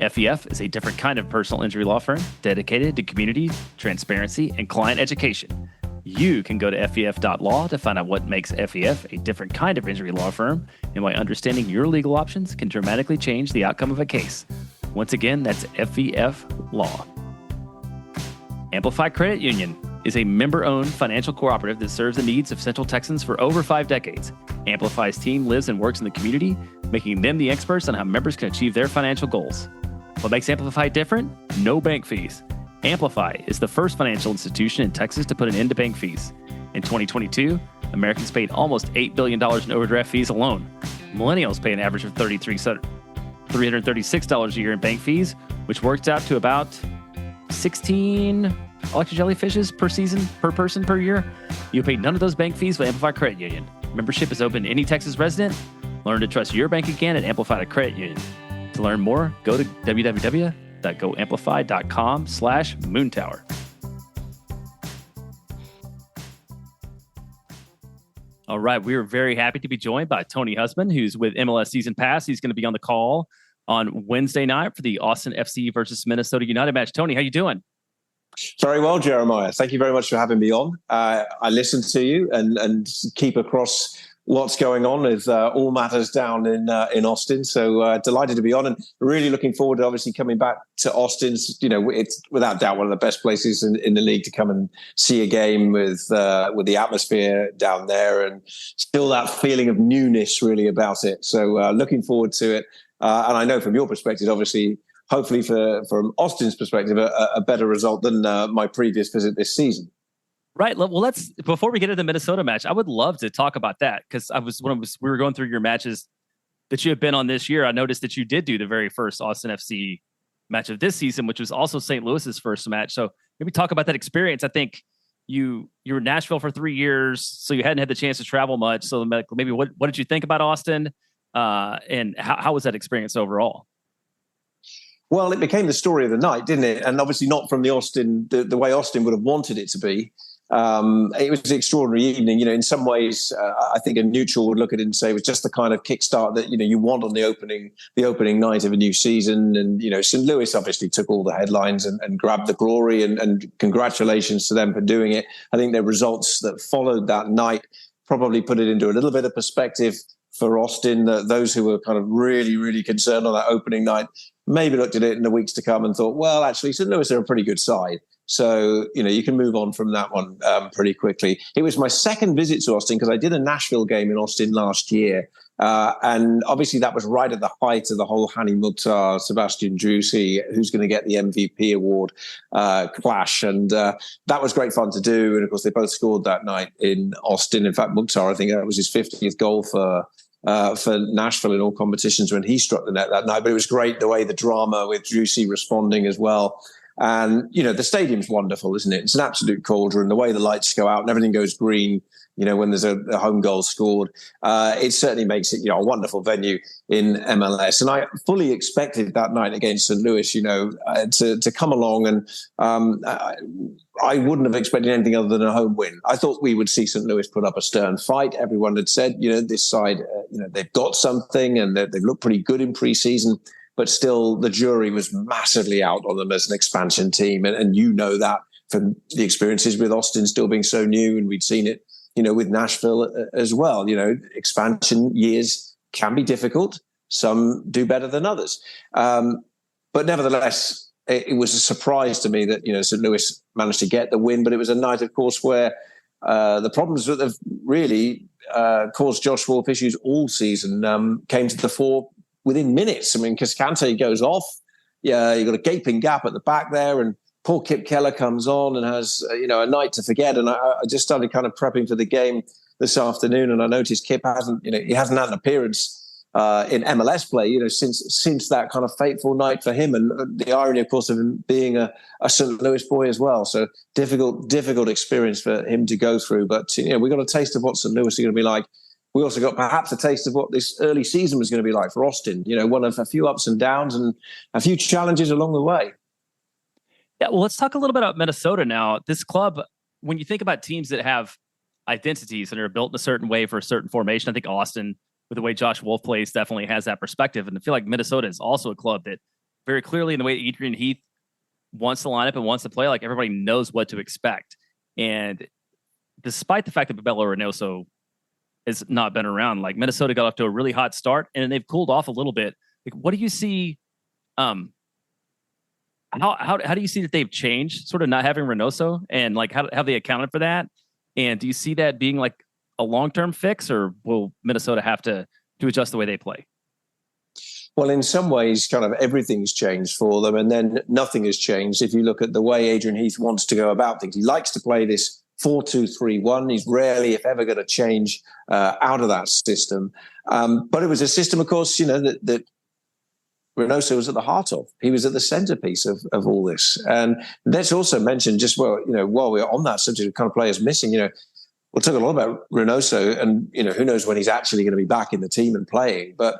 FVF is a different kind of personal injury law firm dedicated to community, transparency, and client education. You can go to FVF.law to find out what makes FVF a different kind of injury law firm and why understanding your legal options can dramatically change the outcome of a case. Once again, that's FVF Law. Amplify Credit Union is a member-owned financial cooperative that serves the needs of Central Texans for over 5 decades. Amplify's team lives and works in the community, making them the experts on how members can achieve their financial goals. What makes Amplify different? No bank fees. Amplify is the first financial institution in Texas to put an end to bank fees. In 2022, Americans paid almost $8 billion in overdraft fees alone. Millennials pay an average of $336 a year in bank fees, which works out to about 16 electric jellyfishes per season, per person per year. You pay none of those bank fees with Amplify Credit Union. Membership is open to any Texas resident. Learn to trust your bank again at Amplify Credit Union. To learn more, go to www.goamplify.com/moontower. All right, we are very happy to be joined by Tony Husband, who's with MLS Season Pass. He's going to be on the call on Wednesday night for the Austin FC versus Minnesota United match. Tony, how you doing? Very well, Jeremiah. Thank you very much for having me on. I listen to you and keep across what's going on with all matters down in Austin. So delighted to be on and really looking forward to obviously coming back to Austin. You know, it's without doubt one of the best places in the league to come and see a game with the atmosphere down there and still that feeling of newness really about it. So looking forward to it. And I know from your perspective, obviously, hopefully from Austin's perspective, a better result than my previous visit this season. Right. Well, before we get into the Minnesota match, I would love to talk about that because we were going through your matches that you have been on this year. I noticed that you did do the very first Austin FC match of this season, which was also St. Louis's first match. So maybe talk about that experience. I think you were in Nashville for 3 years, so you hadn't had the chance to travel much. So maybe what did you think about Austin, and how was that experience overall? Well, it became the story of the night, didn't it? And obviously not from the way Austin would have wanted it to be. It was an extraordinary evening. You know, in some ways, I think a neutral would look at it and say it was just the kind of kickstart that, you know, you want on the opening night of a new season. And, you know, St. Louis obviously took all the headlines and grabbed the glory and congratulations to them for doing it. I think the results that followed that night probably put it into a little bit of perspective for Austin, that those who were kind of really, really concerned on that opening night maybe looked at it in the weeks to come and thought, well, actually, St. Louis are a pretty good side. So, you know, you can move on from that one pretty quickly. It was my second visit to Austin because I did a Nashville game in Austin last year. And obviously that was right at the height of the whole Hani Mukhtar, Sebastian Drusi, who's going to get the MVP award clash. And that was great fun to do. And of course, they both scored that night in Austin. In fact, Mukhtar, I think that was his 50th goal for Nashville in all competitions when he struck the net that night. But it was great the way the drama with Drusi responding as well. And, you know, the stadium's wonderful, isn't it? It's an absolute cauldron. The way the lights go out and everything goes green, you know, when there's a home goal scored, it certainly makes it, you know, a wonderful venue in MLS. And I fully expected that night against St. Louis, you know, to come along. And I wouldn't have expected anything other than a home win. I thought we would see St. Louis put up a stern fight. Everyone had said, you know, this side, you know, they've got something and they've looked pretty good in preseason. But still, the jury was massively out on them as an expansion team. And you know that from the experiences with Austin still being so new. And we'd seen it, you know, with Nashville as well. You know, expansion years can be difficult. Some do better than others. But nevertheless, it was a surprise to me that, you know, St. Louis managed to get the win. But it was a night, of course, where the problems that have really caused Josh Wolff issues all season came to the fore within minutes. I mean, Cascante goes off. Yeah, you've got a gaping gap at the back there, and poor Kip Keller comes on and has, you know, a night to forget. And I just started kind of prepping for the game this afternoon, and I noticed Kip hasn't had an appearance in MLS play, you know, since that kind of fateful night for him. And the irony, of course, of him being a St. Louis boy as well. So difficult experience for him to go through. But, you know, we got a taste of what St. Louis are going to be like. We also got perhaps a taste of what this early season was going to be like for Austin. You know, one of a few ups and downs and a few challenges along the way. Yeah, well, let's talk a little bit about Minnesota now. This club, when you think about teams that have identities and are built in a certain way for a certain formation. I think Austin, with the way Josh Wolff plays, definitely has that perspective. And I feel like Minnesota is also a club that very clearly, in the way Adrian Heath wants to line up and wants to play, like everybody knows what to expect. And despite the fact that Babelo Reynoso has not been around, like Minnesota got off to a really hot start and they've cooled off a little bit. Like, what do you see? How do you see that they've changed, sort of not having Reynoso, and like how have they accounted for that? And do you see that being like a long-term fix, or will Minnesota have to adjust the way they play? Well, in some ways, kind of everything's changed for them, and then nothing has changed. If you look at the way Adrian Heath wants to go about things, he likes to play this 4-2-3-1. He's rarely, if ever, going to change out of that system. But it was a system, of course, that Reynoso was at the heart of. He was at the centerpiece of all this. And let's also mention, just while we're on that subject of kind of players missing, we'll talk a lot about Reynoso, and who knows when he's actually going to be back in the team and playing. But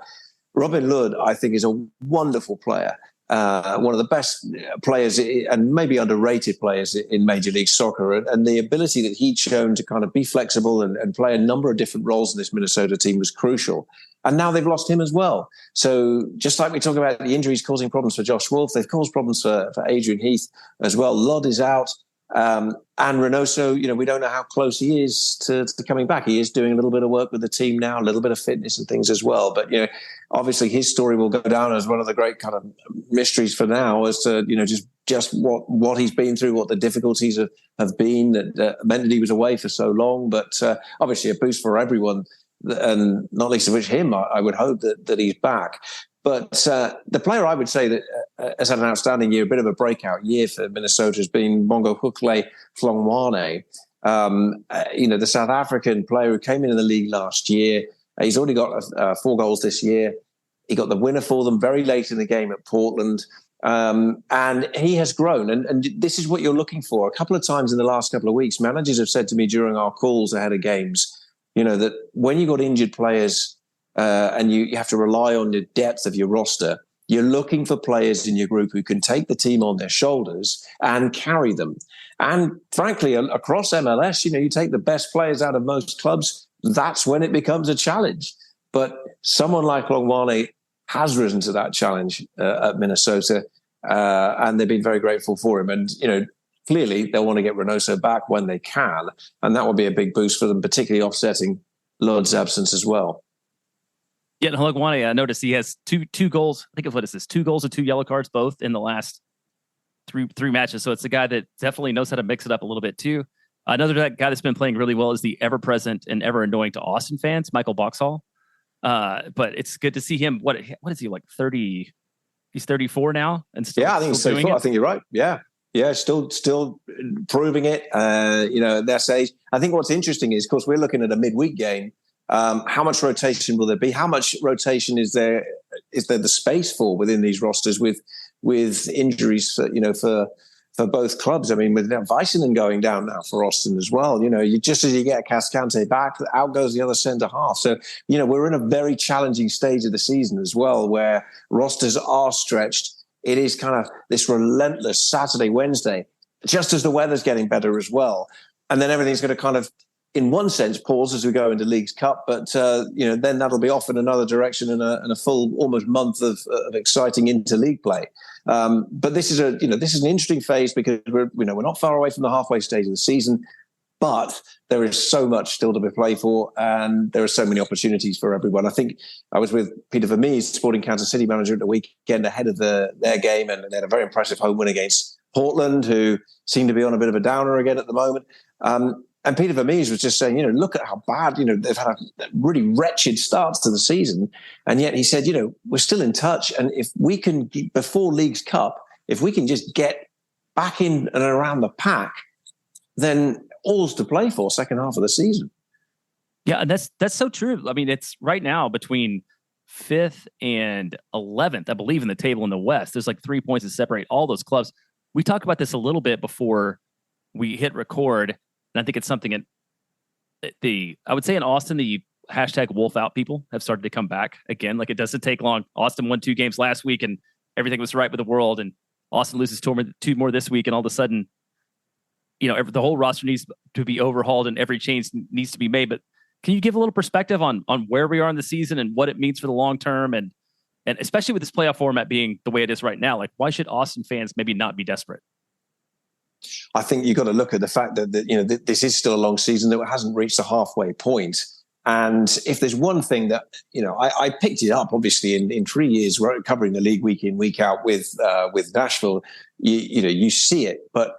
Robin Lod, I think, is a wonderful player. One of the best players and maybe underrated players in Major League Soccer. And the ability that he'd shown to kind of be flexible and play a number of different roles in this Minnesota team was crucial. And now they've lost him as well. So just like we talk about the injuries causing problems for Josh Wolff, they've caused problems for Adrian Heath as well. Lod is out. And Reynoso, we don't know how close he is to coming back. He is doing a little bit of work with the team now, a little bit of fitness and things as well. But, obviously his story will go down as one of the great kind of mysteries for now as to, just what he's been through, what the difficulties have been that meant that he was away for so long. But obviously a boost for everyone, and not least of which him, I would hope that he's back. But the player I would say that has had an outstanding year, a bit of a breakout year for Minnesota, has been Mongo Hukle Hlongwane. The South African player who came into the league last year. He's already got 4 goals this year. He got the winner for them very late in the game at Portland. And he has grown. And this is what you're looking for. A couple of times in the last couple of weeks, managers have said to me during our calls ahead of games, that when you got injured players, and you have to rely on the depth of your roster, you're looking for players in your group who can take the team on their shoulders and carry them. And frankly, across MLS, you take the best players out of most clubs, that's when it becomes a challenge. But someone like Hlongwane has risen to that challenge at Minnesota, and they've been very grateful for him. And, clearly they'll want to get Reynoso back when they can, and that will be a big boost for them, particularly offsetting Lod's absence as well. Yeah, Hlongwane, I noticed he has two goals. I think what is this? 2 goals and 2 yellow cards, both in the last three matches. So it's a guy that definitely knows how to mix it up a little bit too. Another guy that's been playing really well is the ever present and ever annoying to Austin fans, Michael Boxall. But it's good to see him. What is he, like 30? He's 34 now, and still. Yeah, I think he's 34. I think you're right. Yeah, still proving it. At that age. I think what's interesting is, of course, we're looking at a midweek game. How much rotation will there be? How much rotation is there the space for within these rosters with injuries for both clubs? I mean, with Vaisanen going down now for Austin as well, just as you get Cascante back, out goes the other centre half. So, we're in a very challenging stage of the season as well, where rosters are stretched. It is kind of this relentless Saturday, Wednesday, just as the weather's getting better as well. And then everything's going to kind of, in one sense, pause as we go into Leagues Cup, but then that'll be off in another direction and a full almost month of exciting interleague play. But this is an interesting phase because we're not far away from the halfway stage of the season, but there is so much still to be played for, and there are so many opportunities for everyone. I think I was with Peter Vermees, Sporting Kansas City manager, at the weekend ahead of their game, and they had a very impressive home win against Portland, who seem to be on a bit of a downer again at the moment. And Peter Vermees was just saying, look at how bad, they've had a really wretched start to the season. And yet he said, we're still in touch. And if we can, before Leagues Cup, if we can just get back in and around the pack, then all's to play for second half of the season. Yeah, and that's so true. I mean, it's right now between 5th and 11th, I believe, in the table in the West. There's like 3 points that separate all those clubs. We talked about this a little bit before we hit record, and I think it's something I would say in Austin, the hashtag Wolff out people have started to come back again. Like, it doesn't take long. Austin won 2 games last week and everything was right with the world, and Austin loses 2 more this week, and all of a sudden the whole roster needs to be overhauled and every change needs to be made. But can you give a little perspective on where we are in the season and what it means for the long term, and especially with this playoff format being the way it is right now? Like, why should Austin fans maybe not be desperate? I think you've got to look at the fact that this is still a long season that hasn't reached the halfway point. And if there's one thing that, I picked it up, obviously, in 3 years covering the league week in, week out with Nashville, you see it. But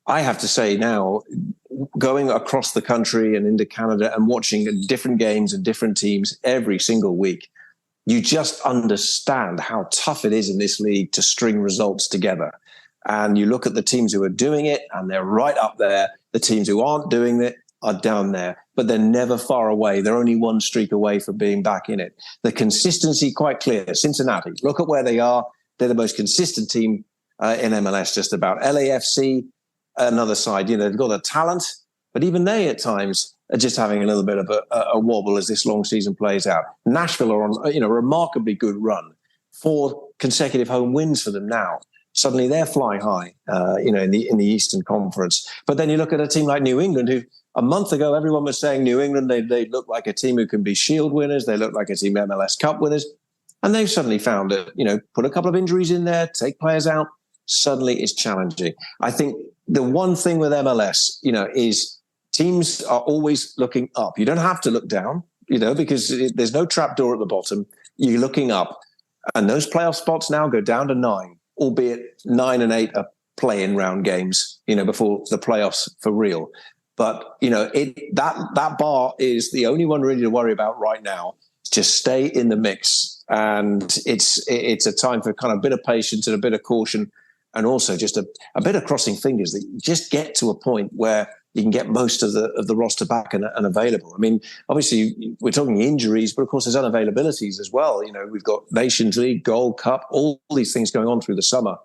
I have to say now, going across the country and into Canada and watching different games and different teams every single week, you just understand how tough it is in this league to string results together. And you look at the teams who are doing it, and they're right up there. The teams who aren't doing it are down there, but they're never far away. They're only one streak away from being back in it. The consistency quite clear. Cincinnati, look at where they are. They're the most consistent team in MLS, just about. LAFC, another side. They've got the talent, but even they at times are just having a little bit of a wobble as this long season plays out. Nashville are on a remarkably good run. 4 consecutive home wins for them now. Suddenly they're flying high, in the Eastern Conference. But then you look at a team like New England, who a month ago everyone was saying New England, they look like a team who can be Shield winners. They look like a team MLS Cup winners. And they've suddenly found that, put a couple of injuries in there, take players out. Suddenly it's challenging. I think the one thing with MLS, is teams are always looking up. You don't have to look down, because there's no trapdoor at the bottom. You're looking up. And those playoff spots now go down to 9. Albeit 9 and 8 are play-in round games, before the playoffs for real. But, that bar is the only one really to worry about right now. Just stay in the mix. And it's a time for kind of a bit of patience and a bit of caution, and also just a bit of crossing fingers that you just get to a point where you can get most of the roster back and available. I mean, obviously, we're talking injuries, but of course, there's unavailabilities as well. We've got Nations League, Gold Cup, all these things going on through the summer,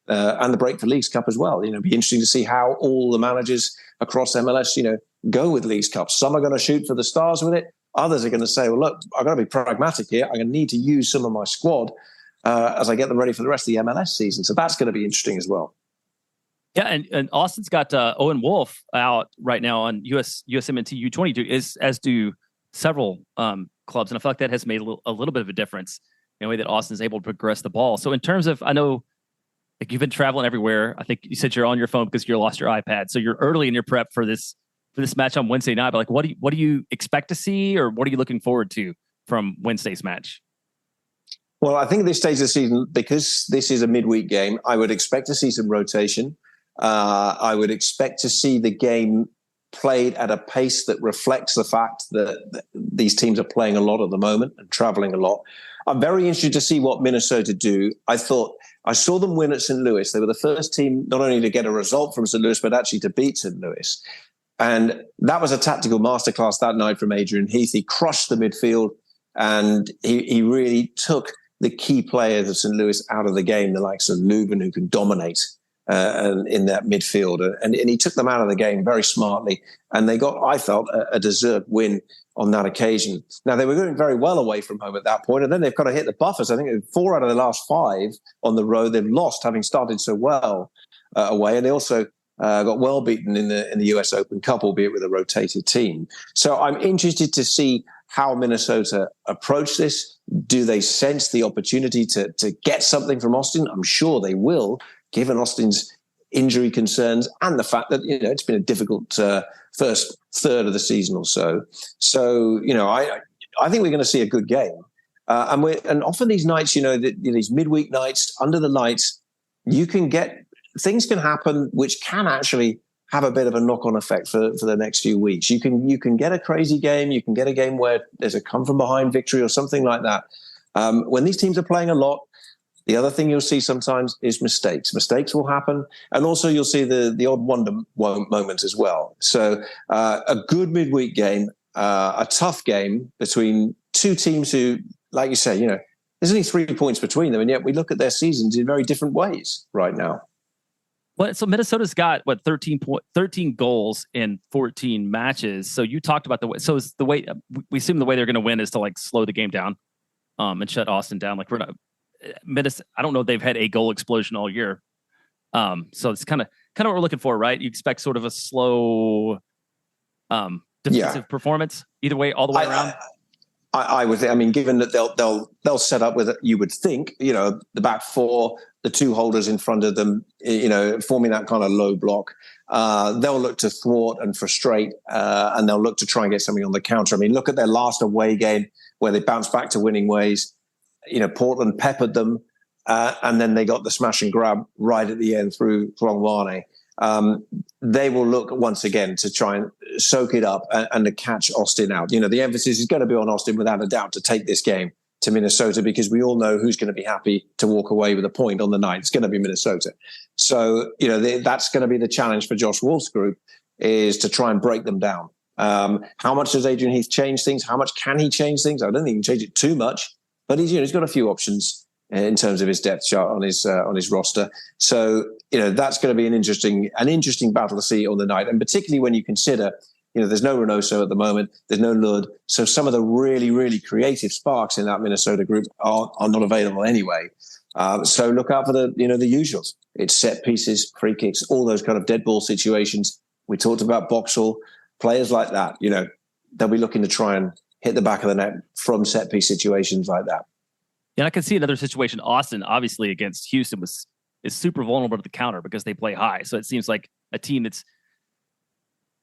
and the break for Leagues Cup as well. It'd be interesting to see how all the managers across MLS, go with Leagues Cup. Some are going to shoot for the stars with it. Others are going to say, well, look, I've got to be pragmatic here. I'm going to need to use some of my squad as I get them ready for the rest of the MLS season. So that's going to be interesting as well. Yeah, and Austin's got Owen Wolff out right now on USMNT U22, as do several clubs, and I feel like that has made a little bit of a difference in the way that Austin's able to progress the ball. So in terms of, I know, like, you've been traveling everywhere. I think you said you're on your phone because you lost your iPad, so you're early in your prep for this match on Wednesday night. But like, what do you expect to see, or what are you looking forward to from Wednesday's match? Well, I think at this stage of the season, because this is a midweek game, I would expect to see some rotation. I would expect to see the game played at a pace that reflects the fact that these teams are playing a lot at the moment and traveling a lot. I'm very interested to see what Minnesota do. I saw them win at St. Louis. They were the first team not only to get a result from St. Louis, but actually to beat St. Louis. And that was a tactical masterclass that night from Adrian Heath. He crushed the midfield, and he really took the key players of St. Louis out of the game, the likes of Leuven, who can dominate in that midfield. And he took them out of the game very smartly. And they got, I felt, a deserved win on that occasion. Now, they were going very well away from home at that point, and then they've kind of hit the buffers. I think 4 out of the last 5 on the road they've lost, having started so well away. And they also got well beaten in the US Open Cup, albeit with a rotated team. So I'm interested to see how Minnesota approach this. Do they sense the opportunity to get something from Austin? I'm sure they will, given Austin's injury concerns and the fact that it's been a difficult first third of the season or so. So I think we're going to see a good game, and often these nights, these midweek nights under the lights, things can happen which can actually have a bit of a knock-on effect for the next few weeks. You can get a crazy game. You can get a game where there's a come-from-behind victory or something like that. When these teams are playing a lot, the other thing you'll see sometimes is mistakes. Mistakes will happen, and also you'll see the odd wonder moment as well. So a good midweek game, a tough game between two teams who, like you say, there's only 3 points between them, and yet we look at their seasons in very different ways right now. Well, so Minnesota's got 13 goals in 14 matches. So you talked about the way. So is the way we assume the way they're going to win is to slow the game down, and shut Austin down. We're not. I don't know if they've had a goal explosion all year. So it's kind of kind of what we're looking for, right? You expect sort of a slow defensive performance either way, all the way around. I would think, I mean, given that they'll set up with, you would think, the back four, the two holders in front of them, forming that kind of low block. They'll look to thwart and frustrate, and they'll look to try and get something on the counter. I mean, look at their last away game where they bounced back to winning ways. Portland peppered them, and then they got the smash and grab right at the end through Hlongwane. They will look once again to try and soak it up and to catch Austin out. The emphasis is going to be on Austin without a doubt to take this game to Minnesota, because we all know who's going to be happy to walk away with a point on the night. It's going to be Minnesota. So, that's going to be the challenge for Josh Wolff's group, is to try and break them down. How much does Adrian Heath change things? How much can he change things? I don't think he can change it too much, but he's got a few options in terms of his depth chart on his roster. So, that's going to be an interesting battle to see on the night. And particularly when you consider, there's no Reynoso at the moment, there's no Lud. So some of the really, really creative sparks in that Minnesota group are not available anyway. So look out for the usuals. It's set pieces, free kicks, all those kind of dead ball situations. We talked about Boxall, players like that, they'll be looking to try and hit the back of the net from set piece situations like that. Yeah, I can see another situation. Austin, obviously, against Houston is super vulnerable to the counter because they play high. So it seems like a team that's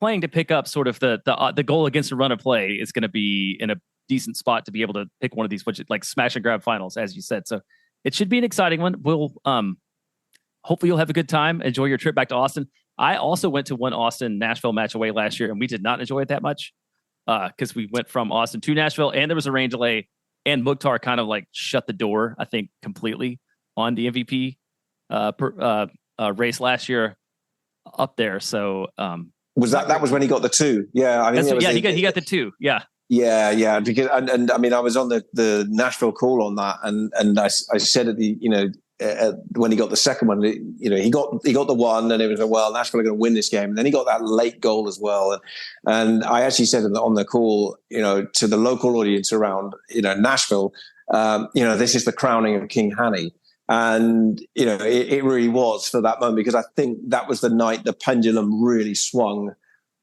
playing to pick up sort of the goal against a run of play is going to be in a decent spot to be able to pick one of these, like smash and grab finals, as you said. So it should be an exciting one. We'll hopefully you'll have a good time. Enjoy your trip back to Austin. I also went to one Austin-Nashville match away last year, and we did not enjoy it that much because we went from Austin to Nashville, and there was a rain delay. And Mukhtar kind of like shut the door, I think, completely on the MVP race last year up there. So was that was when he got the 2? Yeah, I mean, he got the 2. Yeah. Yeah. Because and I mean, I was on the Nashville call on that, and I said at the when he got the second one, he got the one, and it was Nashville are going to win this game, and then he got that late goal as well, and I actually said on the call, to the local audience around, Nashville, this is the crowning of King Hanny, and it really was for that moment, because I think that was the night the pendulum really swung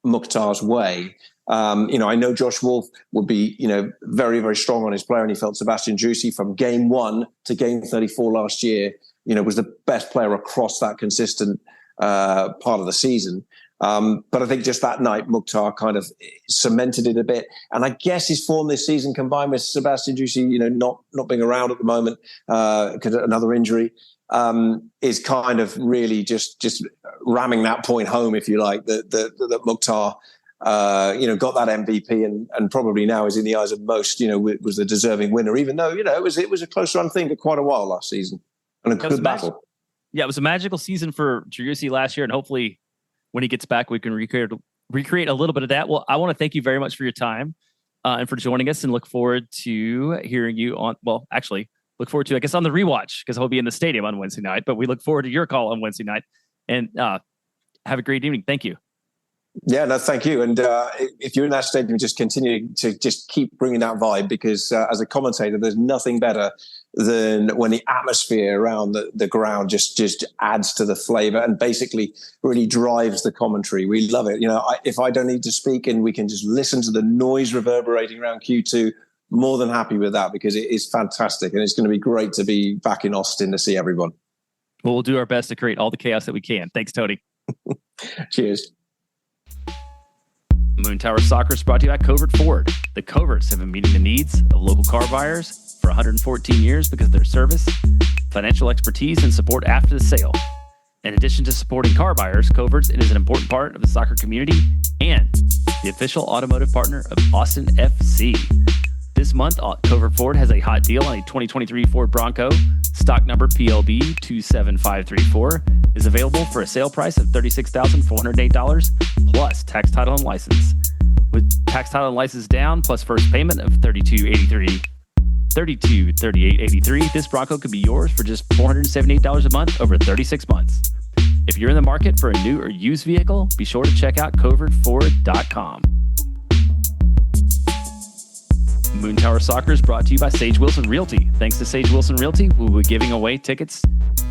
Mukhtar's way. I know Josh Wolff would be, very, very strong on his player, and he felt Sebastian Juicy from game 1 to game 34 last year, was the best player across that consistent part of the season. But I think just that night, Mukhtar kind of cemented it a bit. And I guess his form this season, combined with Sebastian Juicy, not being around at the moment because of another injury, is kind of really just ramming that point home, if you like, that Mukhtar got that MVP and probably now is in the eyes of most, was the deserving winner, even though, it was a close run thing for quite a while last season and a good battle. Yeah, it was a magical season for Driussi last year, and hopefully when he gets back, we can recreate a little bit of that. Well, I want to thank you very much for your time and for joining us, and look forward to hearing you on, look forward to, I guess, on the rewatch, because I'll be in the stadium on Wednesday night, but we look forward to your call on Wednesday night, and have a great evening. Thank you. Yeah, no, thank you. And if you're in that stadium, just continue to just keep bringing that vibe, because as a commentator, there's nothing better than when the atmosphere around the ground just adds to the flavor and basically really drives the commentary. We love it. If I don't need to speak and we can just listen to the noise reverberating around Q2, more than happy with that, because it is fantastic. And it's going to be great to be back in Austin to see everyone. Well, we'll do our best to create all the chaos that we can. Thanks, Tony. Cheers. Moon Tower Soccer is brought to you by Covert Ford. The Coverts have been meeting the needs of local car buyers for 114 years because of their service, financial expertise, and support after the sale. In addition to supporting car buyers, Coverts is an important part of the soccer community and the official automotive partner of Austin FC. This month, Covert Ford has a hot deal on a 2023 Ford Bronco. Stock number PLB 27534 is available for a sale price of $36,408 plus tax, title, and license. With tax, title, and license down plus first payment of $3883, this Bronco could be yours for just $478 a month over 36 months. If you're in the market for a new or used vehicle, be sure to check out covertford.com. Moon Tower Soccer is brought to you by Sage Wilson Realty. Thanks to Sage Wilson Realty, we'll be giving away tickets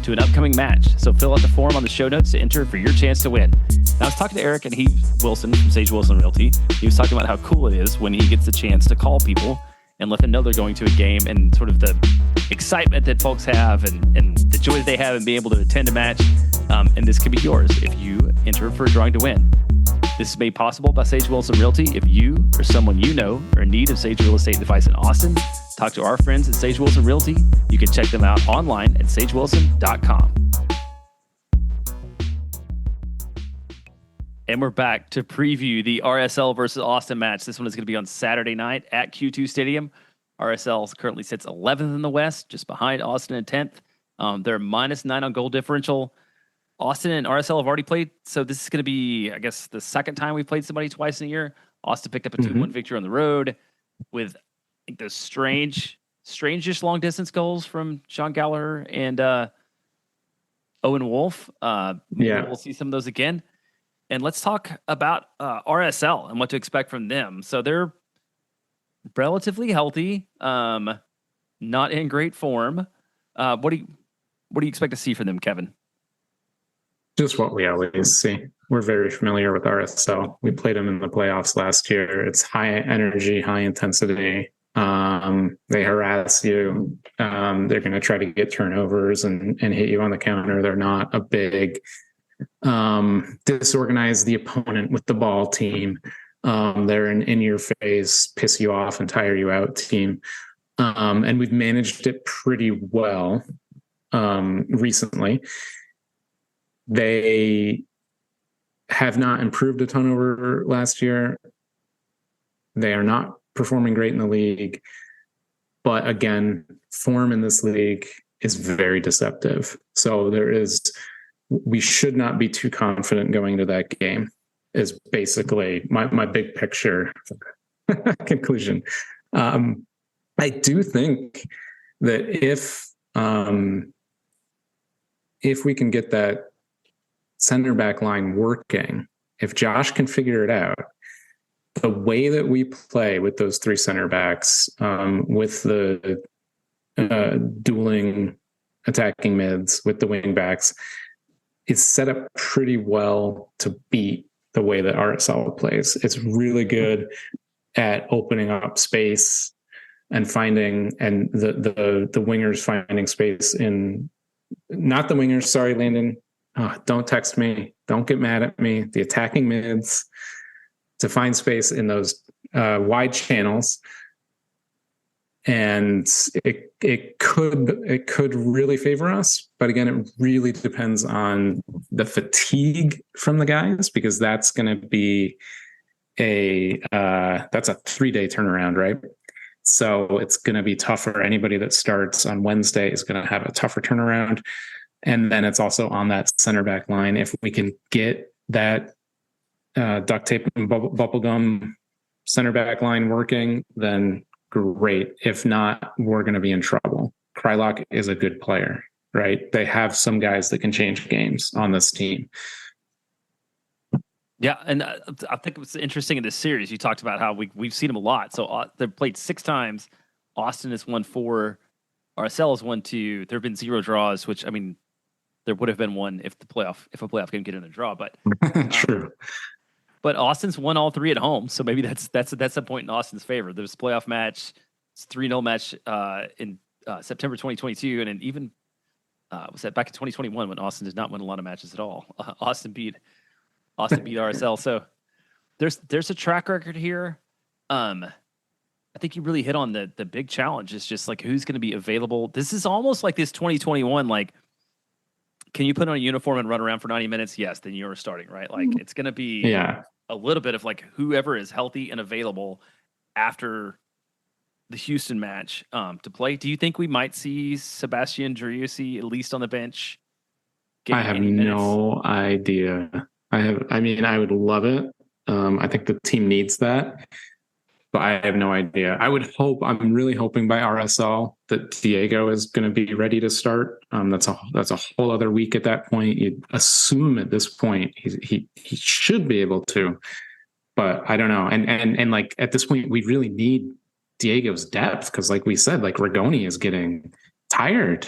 to an upcoming match. So fill out the form on the show notes to enter for your chance to win. Now, I was talking to Eric and Wilson from Sage Wilson Realty. He was talking about how cool it is when he gets the chance to call people and let them know they're going to a game, and sort of the excitement that folks have and the joy that they have in being able to attend a match. And this could be yours if you enter for a drawing to win. This is made possible by Sage Wilson Realty. If you or someone you know are in need of Sage real estate advice in Austin, talk to our friends at Sage Wilson Realty. You can check them out online at sagewilson.com. And we're back to preview the RSL versus Austin match. This one is going to be on Saturday night at Q2 Stadium. RSL currently sits 11th in the West, just behind Austin in 10th. They're -9 on goal differential. Austin and RSL have already played, so this is going to be, I guess, the second time we've played somebody twice in a year. Austin picked up a 2-1 victory on the road with, I think, those strangest long-distance goals from Sean Gallagher and Owen Wolff. We'll see some of those again. And let's talk about RSL and what to expect from them. So they're relatively healthy, not in great form. What do you expect to see from them, Kevin? Just what we always see. We're very familiar with RSL. We played them in the playoffs last year. It's high energy, high intensity. They harass you. They're going to try to get turnovers and hit you on the counter. They're not a big disorganize the opponent with the ball team. They're an in-your-face, piss you off and tire you out team. And we've managed it pretty well recently. They have not improved a ton over last year. They are not performing great in the league. But again, form in this league is very deceptive. So we should not be too confident going into that game, is basically my big picture conclusion. I do think that if we can get that center back line working, if Josh can figure it out, the way that we play with those three center backs, with the dueling attacking mids, with the wing backs, it's set up pretty well to beat the way that RSL plays. It's really good at opening up space and finding, and the wingers finding space in, not the wingers, sorry, Landon. Don't text me. Don't get mad at me. The attacking mids to find space in those wide channels. And it could really favor us. But again, it really depends on the fatigue from the guys, because that's going to be that's a 3-day turnaround, right? So it's going to be tougher. Anybody that starts on Wednesday is going to have a tougher turnaround. And then it's also on that center back line. If we can get that duct tape and bubble gum center back line working, then great. If not, we're going to be in trouble. Krylock is a good player, right? They have some guys that can change games on this team. Yeah, and I think what's interesting in this series, you talked about how we've seen them a lot. So they've played 6 times. Austin has won 4. RSL has won 2. There have been 0 draws, which, I mean, there would have been one if a playoff game get in a draw. But true. But Austin's won all 3 at home, so maybe that's a point in Austin's favor. There's a playoff match, it's a 3-0 match in September 2022, and then even was that back in 2021 when Austin did not win a lot of matches at all. Austin beat RSL, so there's a track record here. I think you really hit on the big challenge. Is just like who's going to be available. This is almost like this 2021, like, can you put on a uniform and run around for 90 minutes? Yes, then you're starting, right? Like it's going to be a little bit of like whoever is healthy and available after the Houston match to play. Do you think we might see Sebastian Driussi at least on the bench? I have no idea. I would love it. I think the team needs that. But I have no idea. I'm really hoping by RSL that Diego is going to be ready to start. That's a whole other week at that point. You'd assume at this point he should be able to, but I don't know. And like at this point, we really need Diego's depth, because like we said, like Rigoni is getting tired.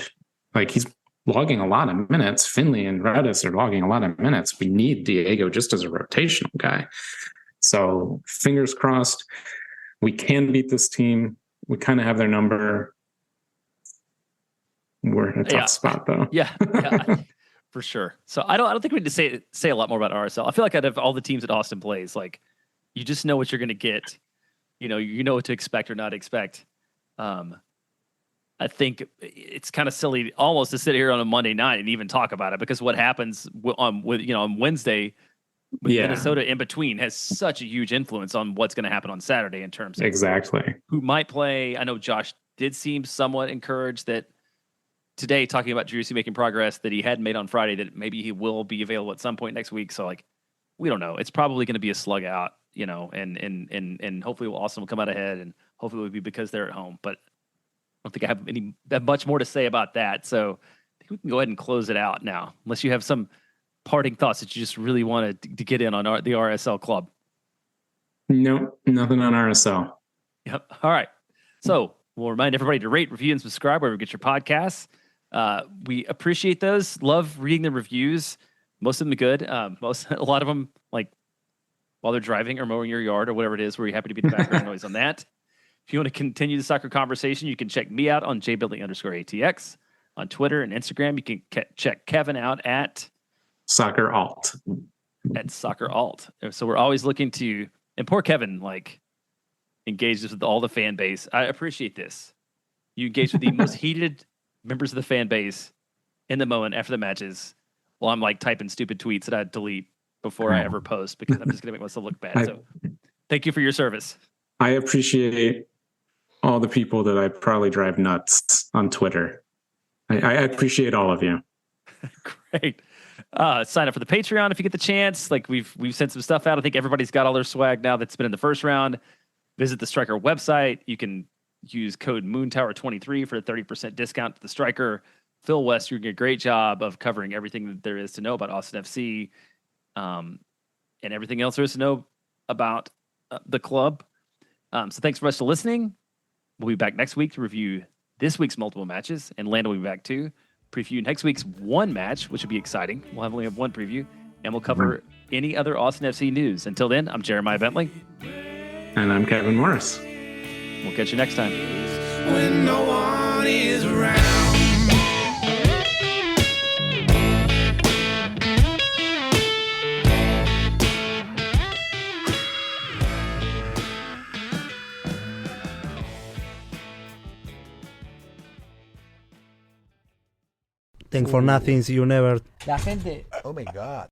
Like he's logging a lot of minutes. Finley and Redis are logging a lot of minutes. We need Diego just as a rotational guy. So fingers crossed, we can beat this team. We kind of have their number. We're in a tough spot though. Yeah, for sure. So I don't think we need to say a lot more about RSL. I feel like out of all the teams that Austin plays, like you just know what you're going to get. You know what to expect or not expect. I think it's kind of silly almost to sit here on a Monday night and even talk about it, because what happens on Wednesday with Minnesota in between has such a huge influence on what's going to happen on Saturday in terms of exactly who might play. I know Josh did seem somewhat encouraged that today, talking about Driussi making progress that he hadn't made on Friday, that maybe he will be available at some point next week. So like, we don't know. It's probably going to be a slug out, and hopefully Austin will come out ahead, and hopefully it will be because they're at home. But I don't think I have much more to say about that. So I think we can go ahead and close it out now, unless you have some parting thoughts that you just really wanted to get in on the RSL club. Nope, nothing on RSL. Yep. All right. So we'll remind everybody to rate, review, and subscribe wherever you get your podcasts. We appreciate those. Love reading the reviews. Most of them are good. A lot of them, like while they're driving or mowing your yard or whatever it is, we're happy to be the background noise on that. If you want to continue the soccer conversation, you can check me out on jbuilding_ATX on Twitter and Instagram. You can check Kevin out at Soccer Alt. So we're always looking to, and poor Kevin, like engages with all the fan base. I appreciate this. You engage with the most heated members of the fan base in the moment after the matches, while I'm like typing stupid tweets that I delete before I ever post, because I'm just going to make myself look bad. So thank you for your service. I appreciate all the people that I probably drive nuts on Twitter. I appreciate all of you. Great. Sign up for the Patreon if you get the chance. Like we've sent some stuff out. I think everybody's got all their swag now that's been in the first round. Visit the Striker website. You can use code MoonTower23 for a 30% discount to the Striker. Phil West, you're doing a great job of covering everything that there is to know about Austin FC, and everything else there is to know about the club. So thanks very much for listening. We'll be back next week to review this week's multiple matches, and Landon will be back too. Preview next week's one match, which will be exciting. We'll only have one preview, and we'll cover any other Austin FC news. Until then, I'm Jeremiah Bentley. And I'm Kevin Morris. We'll catch you next time. When no one is around. Thank for nothing, see you never. La gente, oh my God.